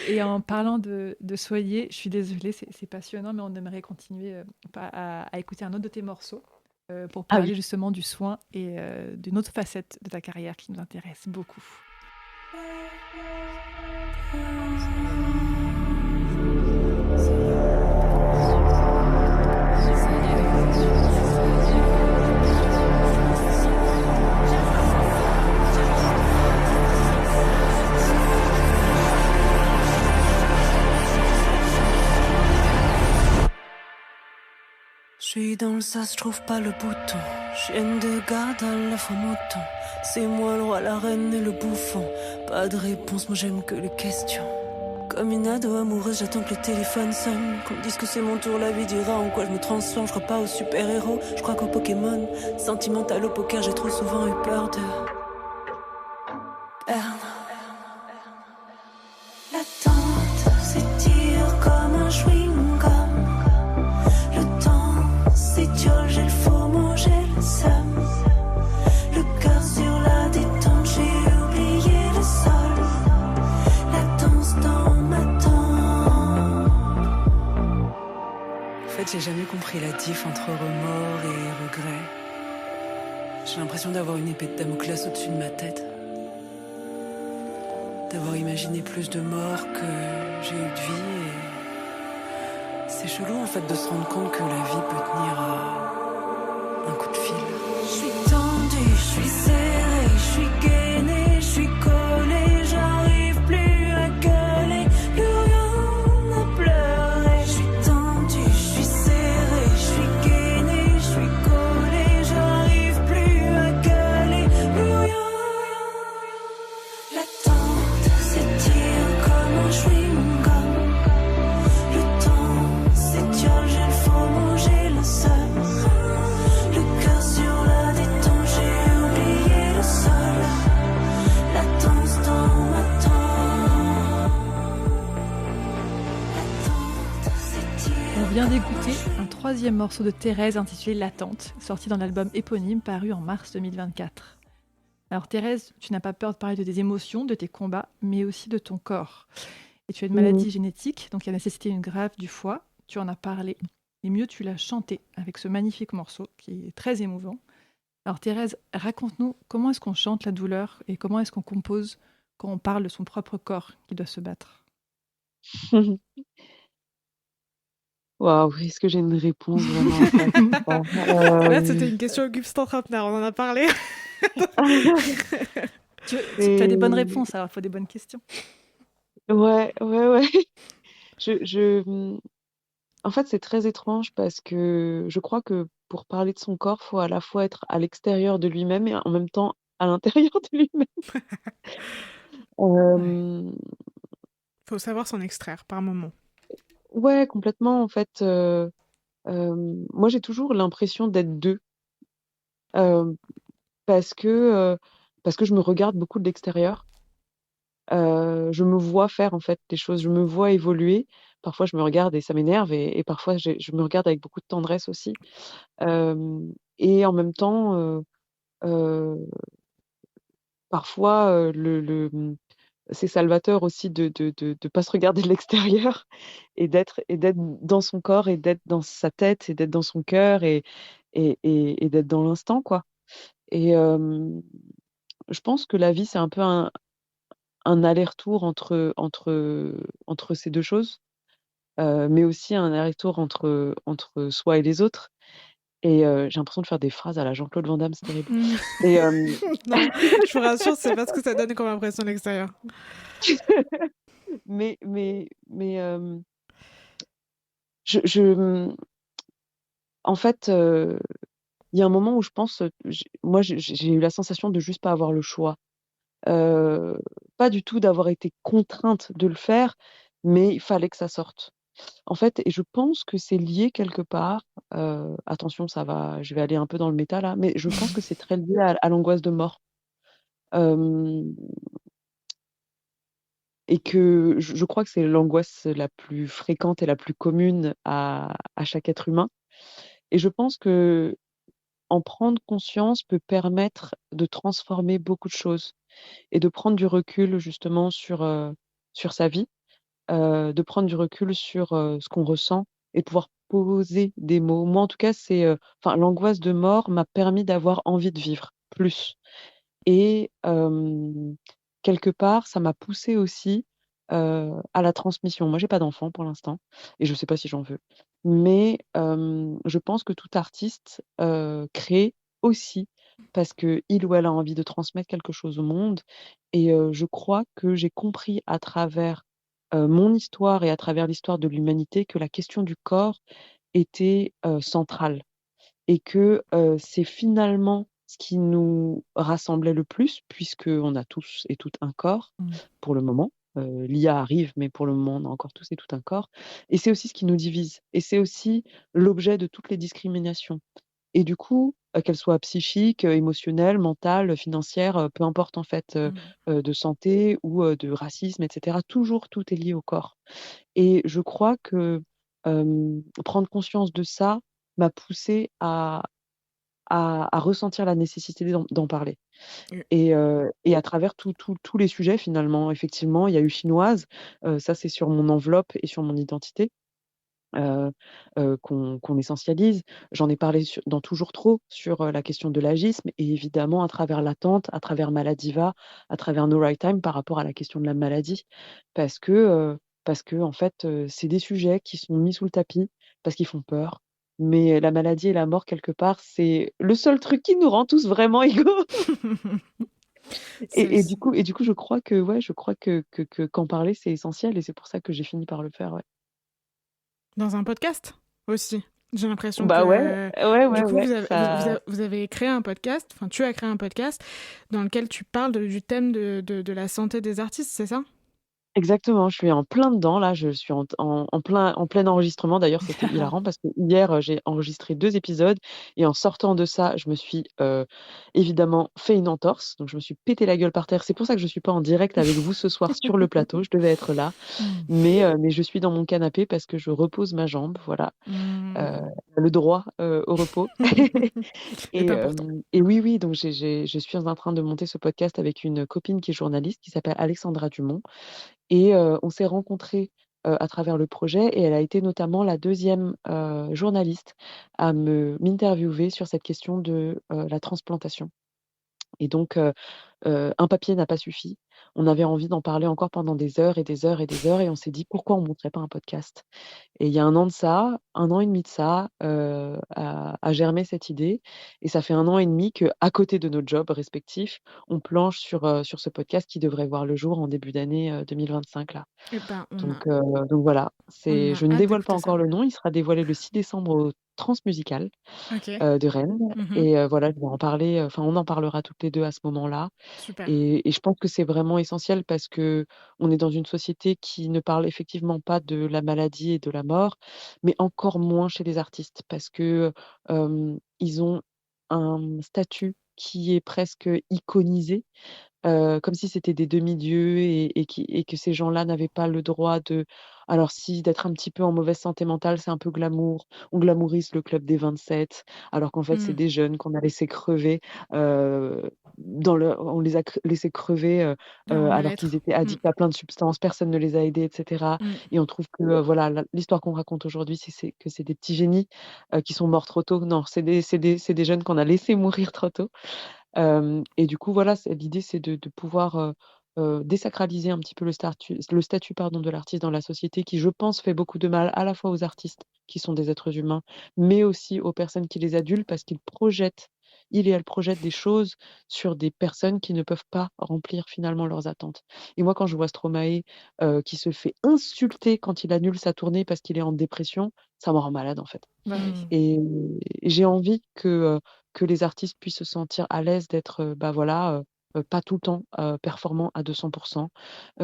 Et en parlant de soyer, je suis désolée, c'est passionnant, mais on aimerait continuer à écouter un autre de tes morceaux pour parler justement du soin et d'une autre facette de ta carrière qui nous intéresse beaucoup. Je suis dans le sas, je trouve pas le bouton. Chienne de garde à la fois mouton. C'est moi le roi, la reine et le bouffon. Pas de réponse, moi j'aime que les questions. Comme une ado amoureuse, j'attends que le téléphone sonne. Qu'on me dise que c'est mon tour, la vie dira en quoi je me transforme. Je crois pas aux super-héros, je crois qu'aux Pokémon. Sentimental au poker, j'ai trop souvent eu peur de perdre. L'attente s'étire comme un chewing-gum. Le temps s'étiole, j'ai le faux mot, j'ai le seum. Le cœur sur la détente, j'ai oublié le sol. La danse dans ma tempe. En fait, j'ai jamais compris la diff entre remords et regret. J'ai l'impression d'avoir une épée de Damoclès au-dessus de ma tête. D'avoir imaginé plus de morts que j'ai eu de vie, et c'est chelou en fait de se rendre compte que la vie peut tenir à un coup de fil. Je suis tendue, je suis serrée, je suis gainée, je suis collée, j'arrive plus à gueuler, plus rien à pleurer. Je suis écouter un troisième morceau de Thérèse intitulé L'attente, sorti dans l'album éponyme paru en mars 2024. Alors Thérèse, tu n'as pas peur de parler de tes émotions, de tes combats, mais aussi de ton corps. Et tu as une maladie génétique, donc qui a nécessité une greffe du foie. Tu en as parlé, et mieux tu l'as chanté avec ce magnifique morceau qui est très émouvant. Alors Thérèse, raconte-nous comment est-ce qu'on chante la douleur et comment est-ce qu'on compose quand on parle de son propre corps qui doit se battre. Waouh, est-ce que j'ai une réponse vraiment Là, c'était une question Auguste Trentenaire, on en a parlé. Tu as des bonnes réponses, alors il faut des bonnes questions. Ouais. En fait, c'est très étrange parce que je crois que pour parler de son corps, faut à la fois être à l'extérieur de lui-même et en même temps à l'intérieur de lui-même. Faut savoir s'en extraire par moment. Ouais, complètement. En fait, moi, j'ai toujours l'impression d'être deux parce que je me regarde beaucoup de l'extérieur. Je me vois faire en fait des choses, je me vois évoluer. Parfois, je me regarde et ça m'énerve et parfois, je me regarde avec beaucoup de tendresse aussi. Et en même temps, parfois, c'est salvateur aussi de pas se regarder de l'extérieur et d'être dans son corps et d'être dans sa tête et d'être dans son cœur et d'être dans l'instant, quoi. Et je pense que la vie, c'est un peu un aller-retour entre ces deux choses, mais aussi un aller-retour entre soi et les autres. Et j'ai l'impression de faire des phrases à la Jean-Claude Van Damme, c'est terrible. Et, non, je vous rassure, c'est pas ce que ça donne comme impression de l'extérieur. mais en fait, il y a un moment où je pense, moi, j'ai eu la sensation de juste pas avoir le choix. Pas du tout d'avoir été contrainte de le faire, mais il fallait que ça sorte. En fait, et je pense que c'est lié quelque part, attention, je vais aller un peu dans le méta là, mais je pense que c'est très lié à l'angoisse de mort. Et que je crois que c'est l'angoisse la plus fréquente et la plus commune à chaque être humain. Et je pense que en prendre conscience peut permettre de transformer beaucoup de choses et de prendre du recul justement sur sa vie, de prendre du recul sur ce qu'on ressent et de pouvoir poser des mots. Moi, en tout cas, l'angoisse de mort m'a permis d'avoir envie de vivre plus. Et quelque part, ça m'a poussée aussi à la transmission. Moi, j'ai pas d'enfant pour l'instant et je sais pas si j'en veux. Mais je pense que tout artiste crée aussi parce qu'il ou elle a envie de transmettre quelque chose au monde. Et je crois que j'ai compris à travers mon histoire et à travers l'histoire de l'humanité que la question du corps était centrale et que c'est finalement ce qui nous rassemblait le plus, puisqu'on a tous et toutes un corps pour le moment. L'IA arrive, mais pour le moment, on a encore tous et toutes un corps. Et c'est aussi ce qui nous divise. Et c'est aussi l'objet de toutes les discriminations. Et du coup, qu'elles soient psychiques, émotionnelles, mentales, financières, peu importe en fait, de santé ou de racisme, etc. Toujours, tout est lié au corps. Et je crois que prendre conscience de ça m'a poussée à ressentir la nécessité d'en parler. Et à travers tous les sujets, finalement, effectivement, il y a eu Chinoise, ça c'est sur mon enveloppe et sur mon identité. Qu'on essentialise. J'en ai parlé dans Toujours Trop sur la question de l'agisme et évidemment à travers l'attente, à travers Maladiva, à travers No Right Time par rapport à la question de la maladie. Parce que en fait, c'est des sujets qui sont mis sous le tapis parce qu'ils font peur. Mais la maladie et la mort, quelque part, c'est le seul truc qui nous rend tous vraiment égaux. Et du coup, je crois que qu'en parler, c'est essentiel et c'est pour ça que j'ai fini par le faire, ouais. Dans un podcast aussi. J'ai l'impression que... du coup, vous avez créé un podcast, enfin tu as créé un podcast dans lequel tu parles du thème de la santé des artistes, c'est ça ? Exactement, je suis en plein dedans là, je suis en plein enregistrement. D'ailleurs, c'était hilarant parce que hier, j'ai enregistré 2 épisodes et en sortant de ça, je me suis, évidemment fait une entorse, donc je me suis pété la gueule par terre. C'est pour ça que je suis pas en direct avec vous ce soir sur le plateau, je devais être là, mais je suis dans mon canapé parce que je repose ma jambe, voilà, le droit, au repos C'est important. et oui, donc je suis en train de monter ce podcast avec une copine qui est journaliste qui s'appelle Alexandra Dumont et on s'est rencontrés, à travers le projet et elle a été notamment la 2e, journaliste à m'interviewer sur cette question de, la transplantation et donc un papier n'a pas suffi. On avait envie d'en parler encore pendant des heures et des heures et des heures et on s'est dit: «Pourquoi on monterait pas un podcast?» Et il y a 1 an de ça, 1 an et demi de ça, a germé cette idée et ça fait 1 an et demi qu'à côté de nos jobs respectifs, on planche sur ce podcast qui devrait voir le jour en début d'année, 2025 là. Eh ben, Donc voilà, on a je ne hâte dévoile pas d'écouter ça. encore le nom, il sera dévoilé le 6 décembre au Transmusical, OK. de Rennes Mmh. et voilà, je vais en parler, enfin on en parlera toutes les 2 à ce moment-là Super. et je pense que c'est vraiment essentiel parce qu'on est dans une société qui ne parle effectivement pas de la maladie et de la mort, mais encore moins chez les artistes parce que, ils ont un statut qui est presque iconisé. Comme si c'était des demi-dieux et que ces gens-là n'avaient pas le droit de alors si, d'être un petit peu en mauvaise santé mentale, c'est un peu glamour. On glamourise le club des 27, alors qu'en fait, c'est Mmh. des jeunes qu'on a laissés crever, on les a laissés crever, Leur alors qu'ils mal-être. étaient addicts à plein de substances, personne ne les a aidés et cetera Mmh. et on trouve que, voilà, l'histoire qu'on raconte aujourd'hui, c'est des petits génies, qui sont morts trop tôt. Non, c'est des jeunes qu'on a laissés mourir trop tôt. Et du coup, voilà, l'idée, c'est de pouvoir, désacraliser un petit peu le statut pardon, de l'artiste dans la société qui, je pense, fait beaucoup de mal à la fois aux artistes qui sont des êtres humains, mais aussi aux personnes qui les adulent parce il et elle projettent des choses sur des personnes qui ne peuvent pas remplir finalement leurs attentes. Et moi, quand je vois Stromae, qui se fait insulter quand il annule sa tournée parce qu'il est en dépression, ça me rend malade, en fait. Bah oui. Et j'ai envie que les artistes puissent se sentir à l'aise d'être, bah, voilà, pas tout le temps, performants à 200.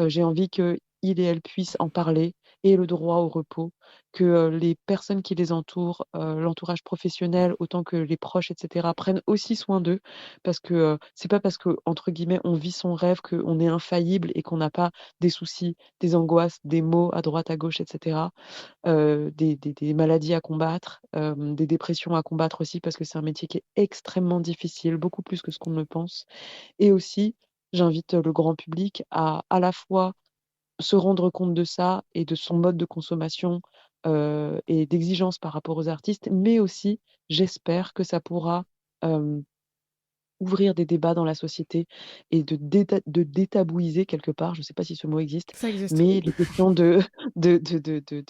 J'ai envie qu'ils et elles puissent en parler, aient le droit au repos, que, les personnes qui les entourent, l'entourage professionnel autant que les proches et cetera, prennent aussi soin d'eux. Parce que, c'est pas parce que entre guillemets «on vit son rêve» qu'on est infaillible et qu'on n'a pas des soucis, des angoisses, des maux à droite, à gauche et cetera. Des maladies à combattre, des dépressions à combattre aussi parce que c'est un métier qui est extrêmement difficile, beaucoup plus que ce qu'on ne pense et aussi, j'invite, le grand public à la fois se rendre compte de ça et de son mode de consommation, et d'exigence par rapport aux artistes, mais aussi, j'espère que ça pourra, hem ouvrir des débats dans la société et de détabouiser quelque part, je ne sais pas si ce mot existe, Ça existe. mais les questions de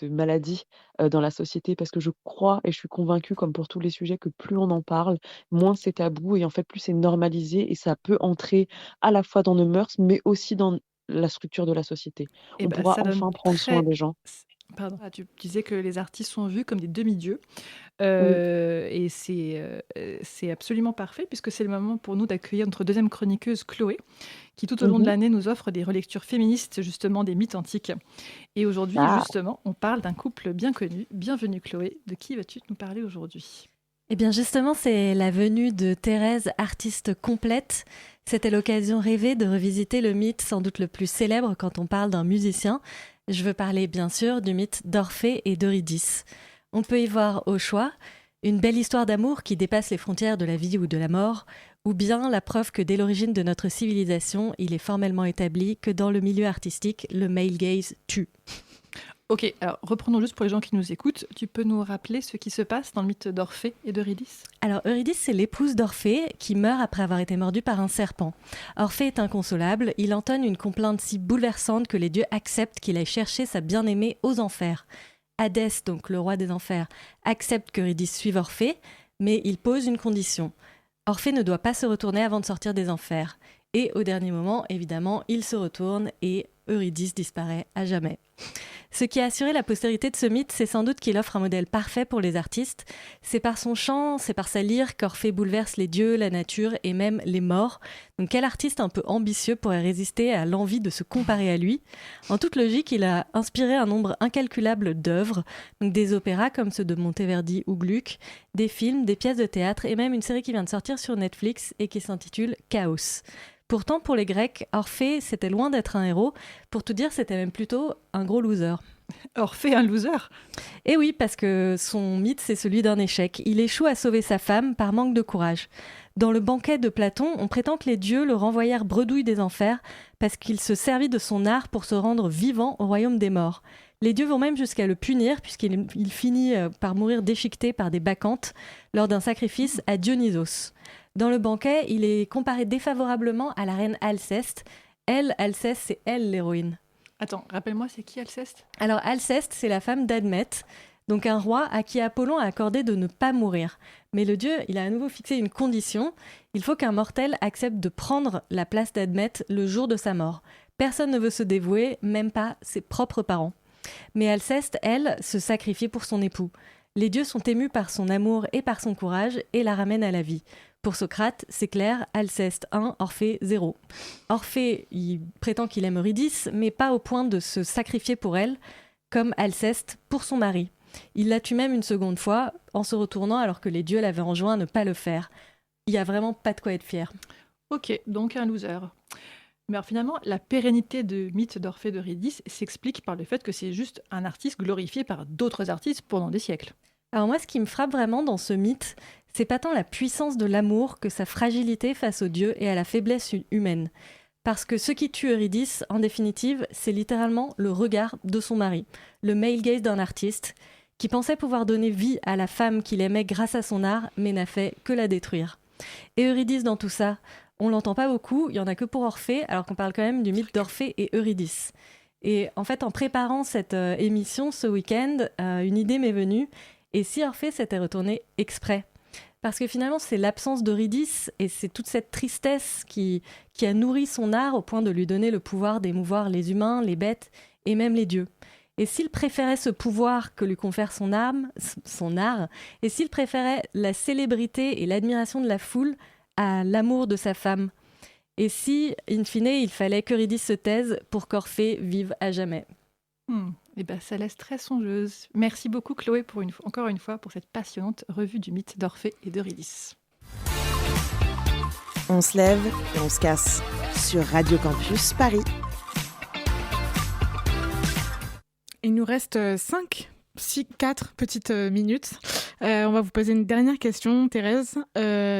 maladies, dans la société. Parce que je crois et je suis convaincue, comme pour tous les sujets, que plus on en parle, moins c'est tabou et en fait, plus c'est normalisé et ça peut entrer à la fois dans nos mœurs, mais aussi dans la structure de la société. Et On bah, pourra ça donne enfin prendre soin des gens. Pardon. Tu disais que les artistes sont vus comme des demi-dieux. Oui. Et c'est absolument parfait puisque c'est le moment pour nous d'accueillir notre deuxième chroniqueuse Chloé, qui tout au long de Mmh. l'année nous offre des relectures féministes justement des mythes antiques. Et aujourd'hui, Ah! justement, on parle d'un couple bien connu. Bienvenue Chloé, de qui vas-tu nous parler aujourd'hui? Eh bien justement, c'est la venue de Thérèse, artiste complète. C'était l'occasion rêvée de revisiter le mythe sans doute le plus célèbre quand on parle d'un musicien. Je veux parler bien sûr du mythe d'Orphée et d'Eurydice. On peut y voir au choix une belle histoire d'amour qui dépasse les frontières de la vie ou de la mort, ou bien la preuve que dès l'origine de notre civilisation, il est formellement établi que dans le milieu artistique, le male gaze tue. Ok, alors reprenons juste pour les gens qui nous écoutent. Tu peux nous rappeler ce qui se passe dans le mythe d'Orphée et d'Eurydice? Alors Eurydice, c'est l'épouse d'Orphée qui meurt après avoir été mordue par un serpent. Orphée est inconsolable, il entonne une complainte si bouleversante que les dieux acceptent qu'il aille chercher sa bien-aimée aux enfers. Hadès, donc le roi des enfers, accepte qu'Eurydice suive Orphée, mais il pose une condition. Orphée ne doit pas se retourner avant de sortir des enfers. Et au dernier moment, évidemment, il se retourne et Eurydice disparaît à jamais. Ce qui a assuré la postérité de ce mythe, c'est sans doute qu'il offre un modèle parfait pour les artistes. C'est par son chant, c'est par sa lyre qu'Orphée bouleverse les dieux, la nature et même les morts. Donc quel artiste un peu ambitieux pourrait résister à l'envie de se comparer à lui ? En toute logique, il a inspiré un nombre incalculable d'œuvres, donc des opéras comme ceux de Monteverdi ou Gluck, des films, des pièces de théâtre et même une série qui vient de sortir sur Netflix et qui s'intitule Chaos. Pourtant, pour les Grecs, Orphée, c'était loin d'être un héros. Pour tout dire, c'était même plutôt un gros loser. Orphée, un loser ? Eh oui, parce que son mythe, c'est celui d'un échec. Il échoue à sauver sa femme par manque de courage. Dans le banquet de Platon, on prétend que les dieux le renvoyèrent bredouille des enfers parce qu'il se servit de son art pour se rendre vivant au royaume des morts. Les dieux vont même jusqu'à le punir puisqu'il finit par mourir déchiqueté par des bacchantes lors d'un sacrifice à Dionysos. Dans le banquet, il est comparé défavorablement à la reine Alceste. Elle, Alceste, c'est elle l'héroïne. Attends, rappelle-moi, c'est qui Alceste ? Alors Alceste, c'est la femme d'Admète, donc un roi à qui Apollon a accordé de ne pas mourir. Mais le dieu, il a à nouveau fixé une condition. Il faut qu'un mortel accepte de prendre la place d'Admète le jour de sa mort. Personne ne veut se dévouer, même pas ses propres parents. Mais Alceste, elle, se sacrifie pour son époux. Les dieux sont émus par son amour et par son courage et la ramènent à la vie. Pour Socrate, c'est clair, Alceste 1, Orphée 0. Orphée, il prétend qu'il aime Eurydice, mais pas au point de se sacrifier pour elle, comme Alceste pour son mari. Il la tue même une seconde fois, en se retournant alors que les dieux l'avaient enjoint à ne pas le faire. Il n'y a vraiment pas de quoi être fier. Ok, donc un loser. Mais alors finalement, la pérennité de mythe d'Orphée d'Eurydice s'explique par le fait que c'est juste un artiste glorifié par d'autres artistes pendant des siècles. Alors moi, ce qui me frappe vraiment dans ce mythe, c'est pas tant la puissance de l'amour que sa fragilité face aux dieux et à la faiblesse humaine. Parce que ce qui tue Eurydice, en définitive, c'est littéralement le regard de son mari, le male gaze d'un artiste, qui pensait pouvoir donner vie à la femme qu'il aimait grâce à son art, mais n'a fait que la détruire. Et Eurydice dans tout ça, on l'entend pas beaucoup, il y en a que pour Orphée, alors qu'on parle quand même du mythe d'Orphée et Eurydice. Et en fait, en préparant cette émission ce week-end, une idée m'est venue, et si Orphée s'était retourné exprès ? Parce que finalement, c'est l'absence d'Eurydice et c'est toute cette tristesse qui a nourri son art au point de lui donner le pouvoir d'émouvoir les humains, les bêtes et même les dieux. Et s'il préférait ce pouvoir que lui confère son art, et s'il préférait la célébrité et l'admiration de la foule à l'amour de sa femme, et si, in fine, il fallait qu'Eurydice se taise pour qu'Orphée vive à jamais. Eh ben, ça laisse très songeuse. Merci beaucoup Chloé encore une fois pour cette passionnante revue du mythe d'Orphée et d'Eurydice. On se lève et on se casse sur Radio Campus Paris. Il nous reste 4 petites minutes. On va vous poser une dernière question, Thérèse.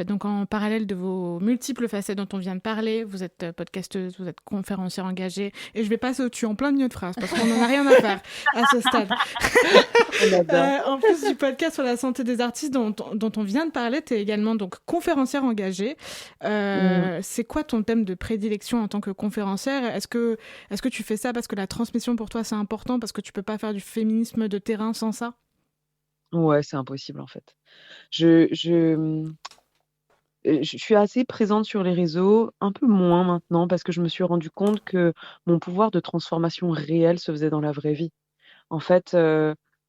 Donc, en parallèle de vos multiples facettes dont on vient de parler, vous êtes podcasteuse, vous êtes conférencière engagée, et je vais passer au-dessus en plein milieu de phrase parce qu'on n'en a rien à faire à ce stade. En plus du podcast sur la santé des artistes dont on vient de parler, tu es également donc conférencière engagée. C'est quoi ton thème de prédilection en tant que conférencière ? Est-ce que tu fais ça parce que la transmission pour toi c'est important, parce que tu peux pas faire du féminisme de terrain sans ça ? Ouais, c'est impossible en fait. Je suis assez présente sur les réseaux, un peu moins maintenant, parce que je me suis rendu compte que mon pouvoir de transformation réel se faisait dans la vraie vie. En fait,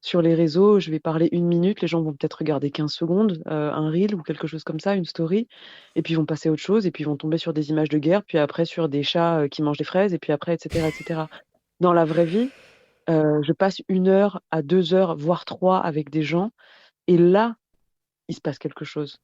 sur les réseaux, je vais parler 1 minute, les gens vont peut-être regarder 15 secondes, un reel ou quelque chose comme ça, une story, et puis ils vont passer à autre chose, et puis ils vont tomber sur des images de guerre, puis après sur des chats qui mangent des fraises, et puis après, etc., etc. Dans la vraie vie, je passe 1 heure à 2 heures, voire 3 avec des gens, et là, il se passe quelque chose.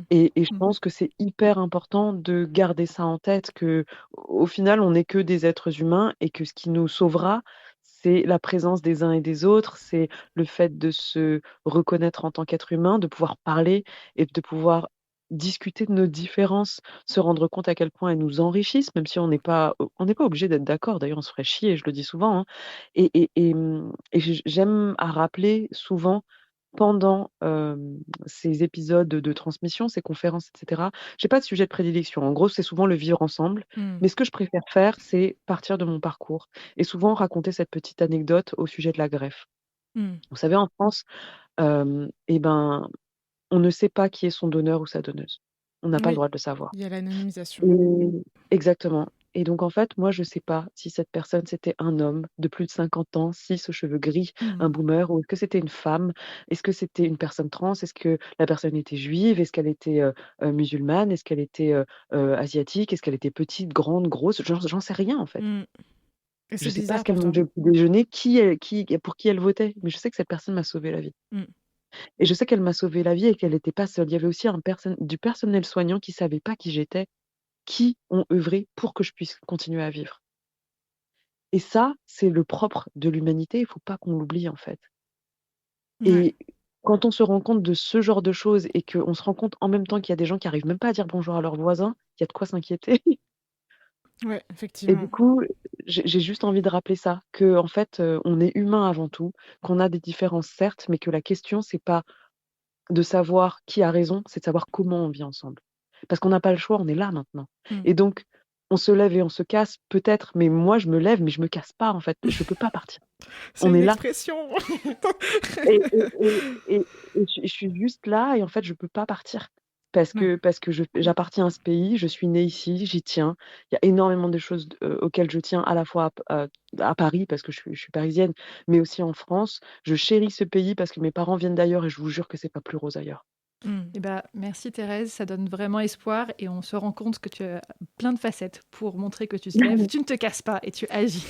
Et je pense que c'est hyper important de garder ça en tête, qu'au final, on n'est que des êtres humains et que ce qui nous sauvera, c'est la présence des uns et des autres, c'est le fait de se reconnaître en tant qu'être humain, de pouvoir parler et de pouvoir discuter de nos différences, se rendre compte à quel point elles nous enrichissent, même si on n'est pas obligé d'être d'accord. D'ailleurs, on se ferait chier, je le dis souvent, hein. Et j'aime à rappeler souvent pendant ces épisodes de transmission, ces conférences, etc. J'ai pas de sujet de prédilection. En gros, c'est souvent le vivre ensemble. Mais ce que je préfère faire, c'est partir de mon parcours et souvent raconter cette petite anecdote au sujet de la greffe. Vous savez, en France, on ne sait pas qui est son donneur ou sa donneuse. On n'a pas le droit de le savoir. Il y a l'anonymisation. Exactement. Et donc, en fait, moi, je sais pas si cette personne, c'était un homme de plus de 50 ans, cis, aux cheveux gris, un boomer, ou est-ce que c'était une femme? Est-ce que c'était une personne trans? Est-ce que la personne était juive? Est-ce qu'elle était musulmane? Est-ce qu'elle était asiatique? Est-ce qu'elle était petite, grande, grosse? J'en sais rien, en fait. Et Je c'est sais pas bizarre ce qu'elle pourtant. mangeait au petit déjeuner, pour qui elle votait, mais je sais que cette personne m'a sauvé la vie. Et je sais qu'elle m'a sauvé la vie et qu'elle n'était pas seule. Il y avait aussi du personnel soignant qui savait pas qui j'étais, qui ont œuvré pour que je puisse continuer à vivre. Et ça, c'est le propre de l'humanité, il faut pas qu'on l'oublie, en fait. Et quand on se rend compte de ce genre de choses et qu'on se rend compte en même temps qu'il y a des gens qui arrivent même pas à dire bonjour à leurs voisins, il y a de quoi s'inquiéter. Ouais, Et effectivement. du coup, j'ai juste envie de rappeler ça, que en fait, on est humain avant tout, qu'on a des différences certes, mais que la question, c'est pas de savoir qui a raison, c'est de savoir comment on vit ensemble. Parce qu'on n'a pas le choix, on est là maintenant. Et donc, on se lève et on se casse peut-être, mais moi, je me lève, mais je me casse pas, en fait. Je peux pas partir. C'est On une est là. expression. Et je suis juste là et en fait, je peux pas partir. Parce que j'appartiens à ce pays, je suis née ici, j'y tiens. Il y a énormément de choses auxquelles je tiens, à la fois à Paris, parce que je suis parisienne, mais aussi en France. Je chéris ce pays parce que mes parents viennent d'ailleurs et je vous jure que c'est pas plus rose ailleurs. Eh ben, merci Thérèse, ça donne vraiment espoir et on se rend compte que tu as plein de facettes pour montrer que tu te lèves, tu ne te casses pas et tu agis.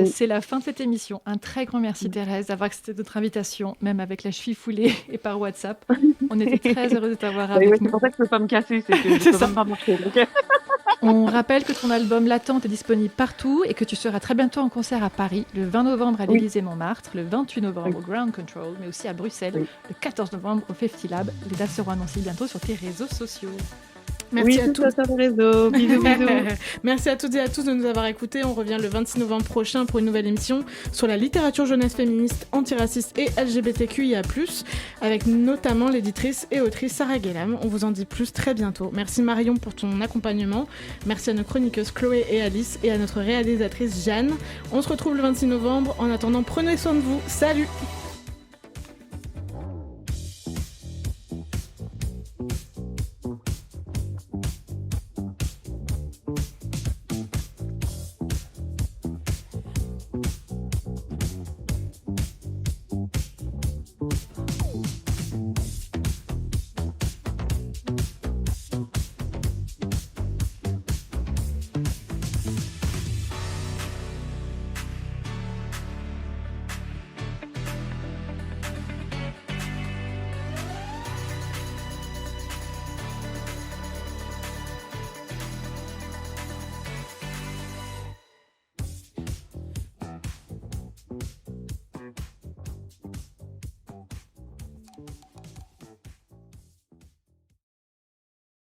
C'est la fin de cette émission. Un très grand merci Thérèse d'avoir accepté notre invitation, même avec la cheville foulée et par WhatsApp. On était très heureux de t'avoir avec nous. C'est pour ça que je peux pas me casser, c'est que je peux même pas marcher. On rappelle que ton album L'attente est disponible partout et que tu seras très bientôt en concert à Paris, le 20 novembre à l'Élysée-Montmartre, le 28 novembre au Ground Control, mais aussi à Bruxelles, le 14 novembre au FestiLab. Les dates seront annoncées bientôt sur tes réseaux sociaux. Merci à tous. Bisous, bisous. Merci à toutes et à tous de nous avoir écoutés. On revient le 26 novembre prochain pour une nouvelle émission sur la littérature jeunesse féministe, antiraciste et LGBTQIA+, avec notamment l'éditrice et autrice Sarah Guélam. On vous en dit plus très bientôt. Merci Marion pour ton accompagnement. Merci à nos chroniqueuses Chloé et Alice et à notre réalisatrice Jeanne. On se retrouve le 26 novembre. En attendant, prenez soin de vous. Salut!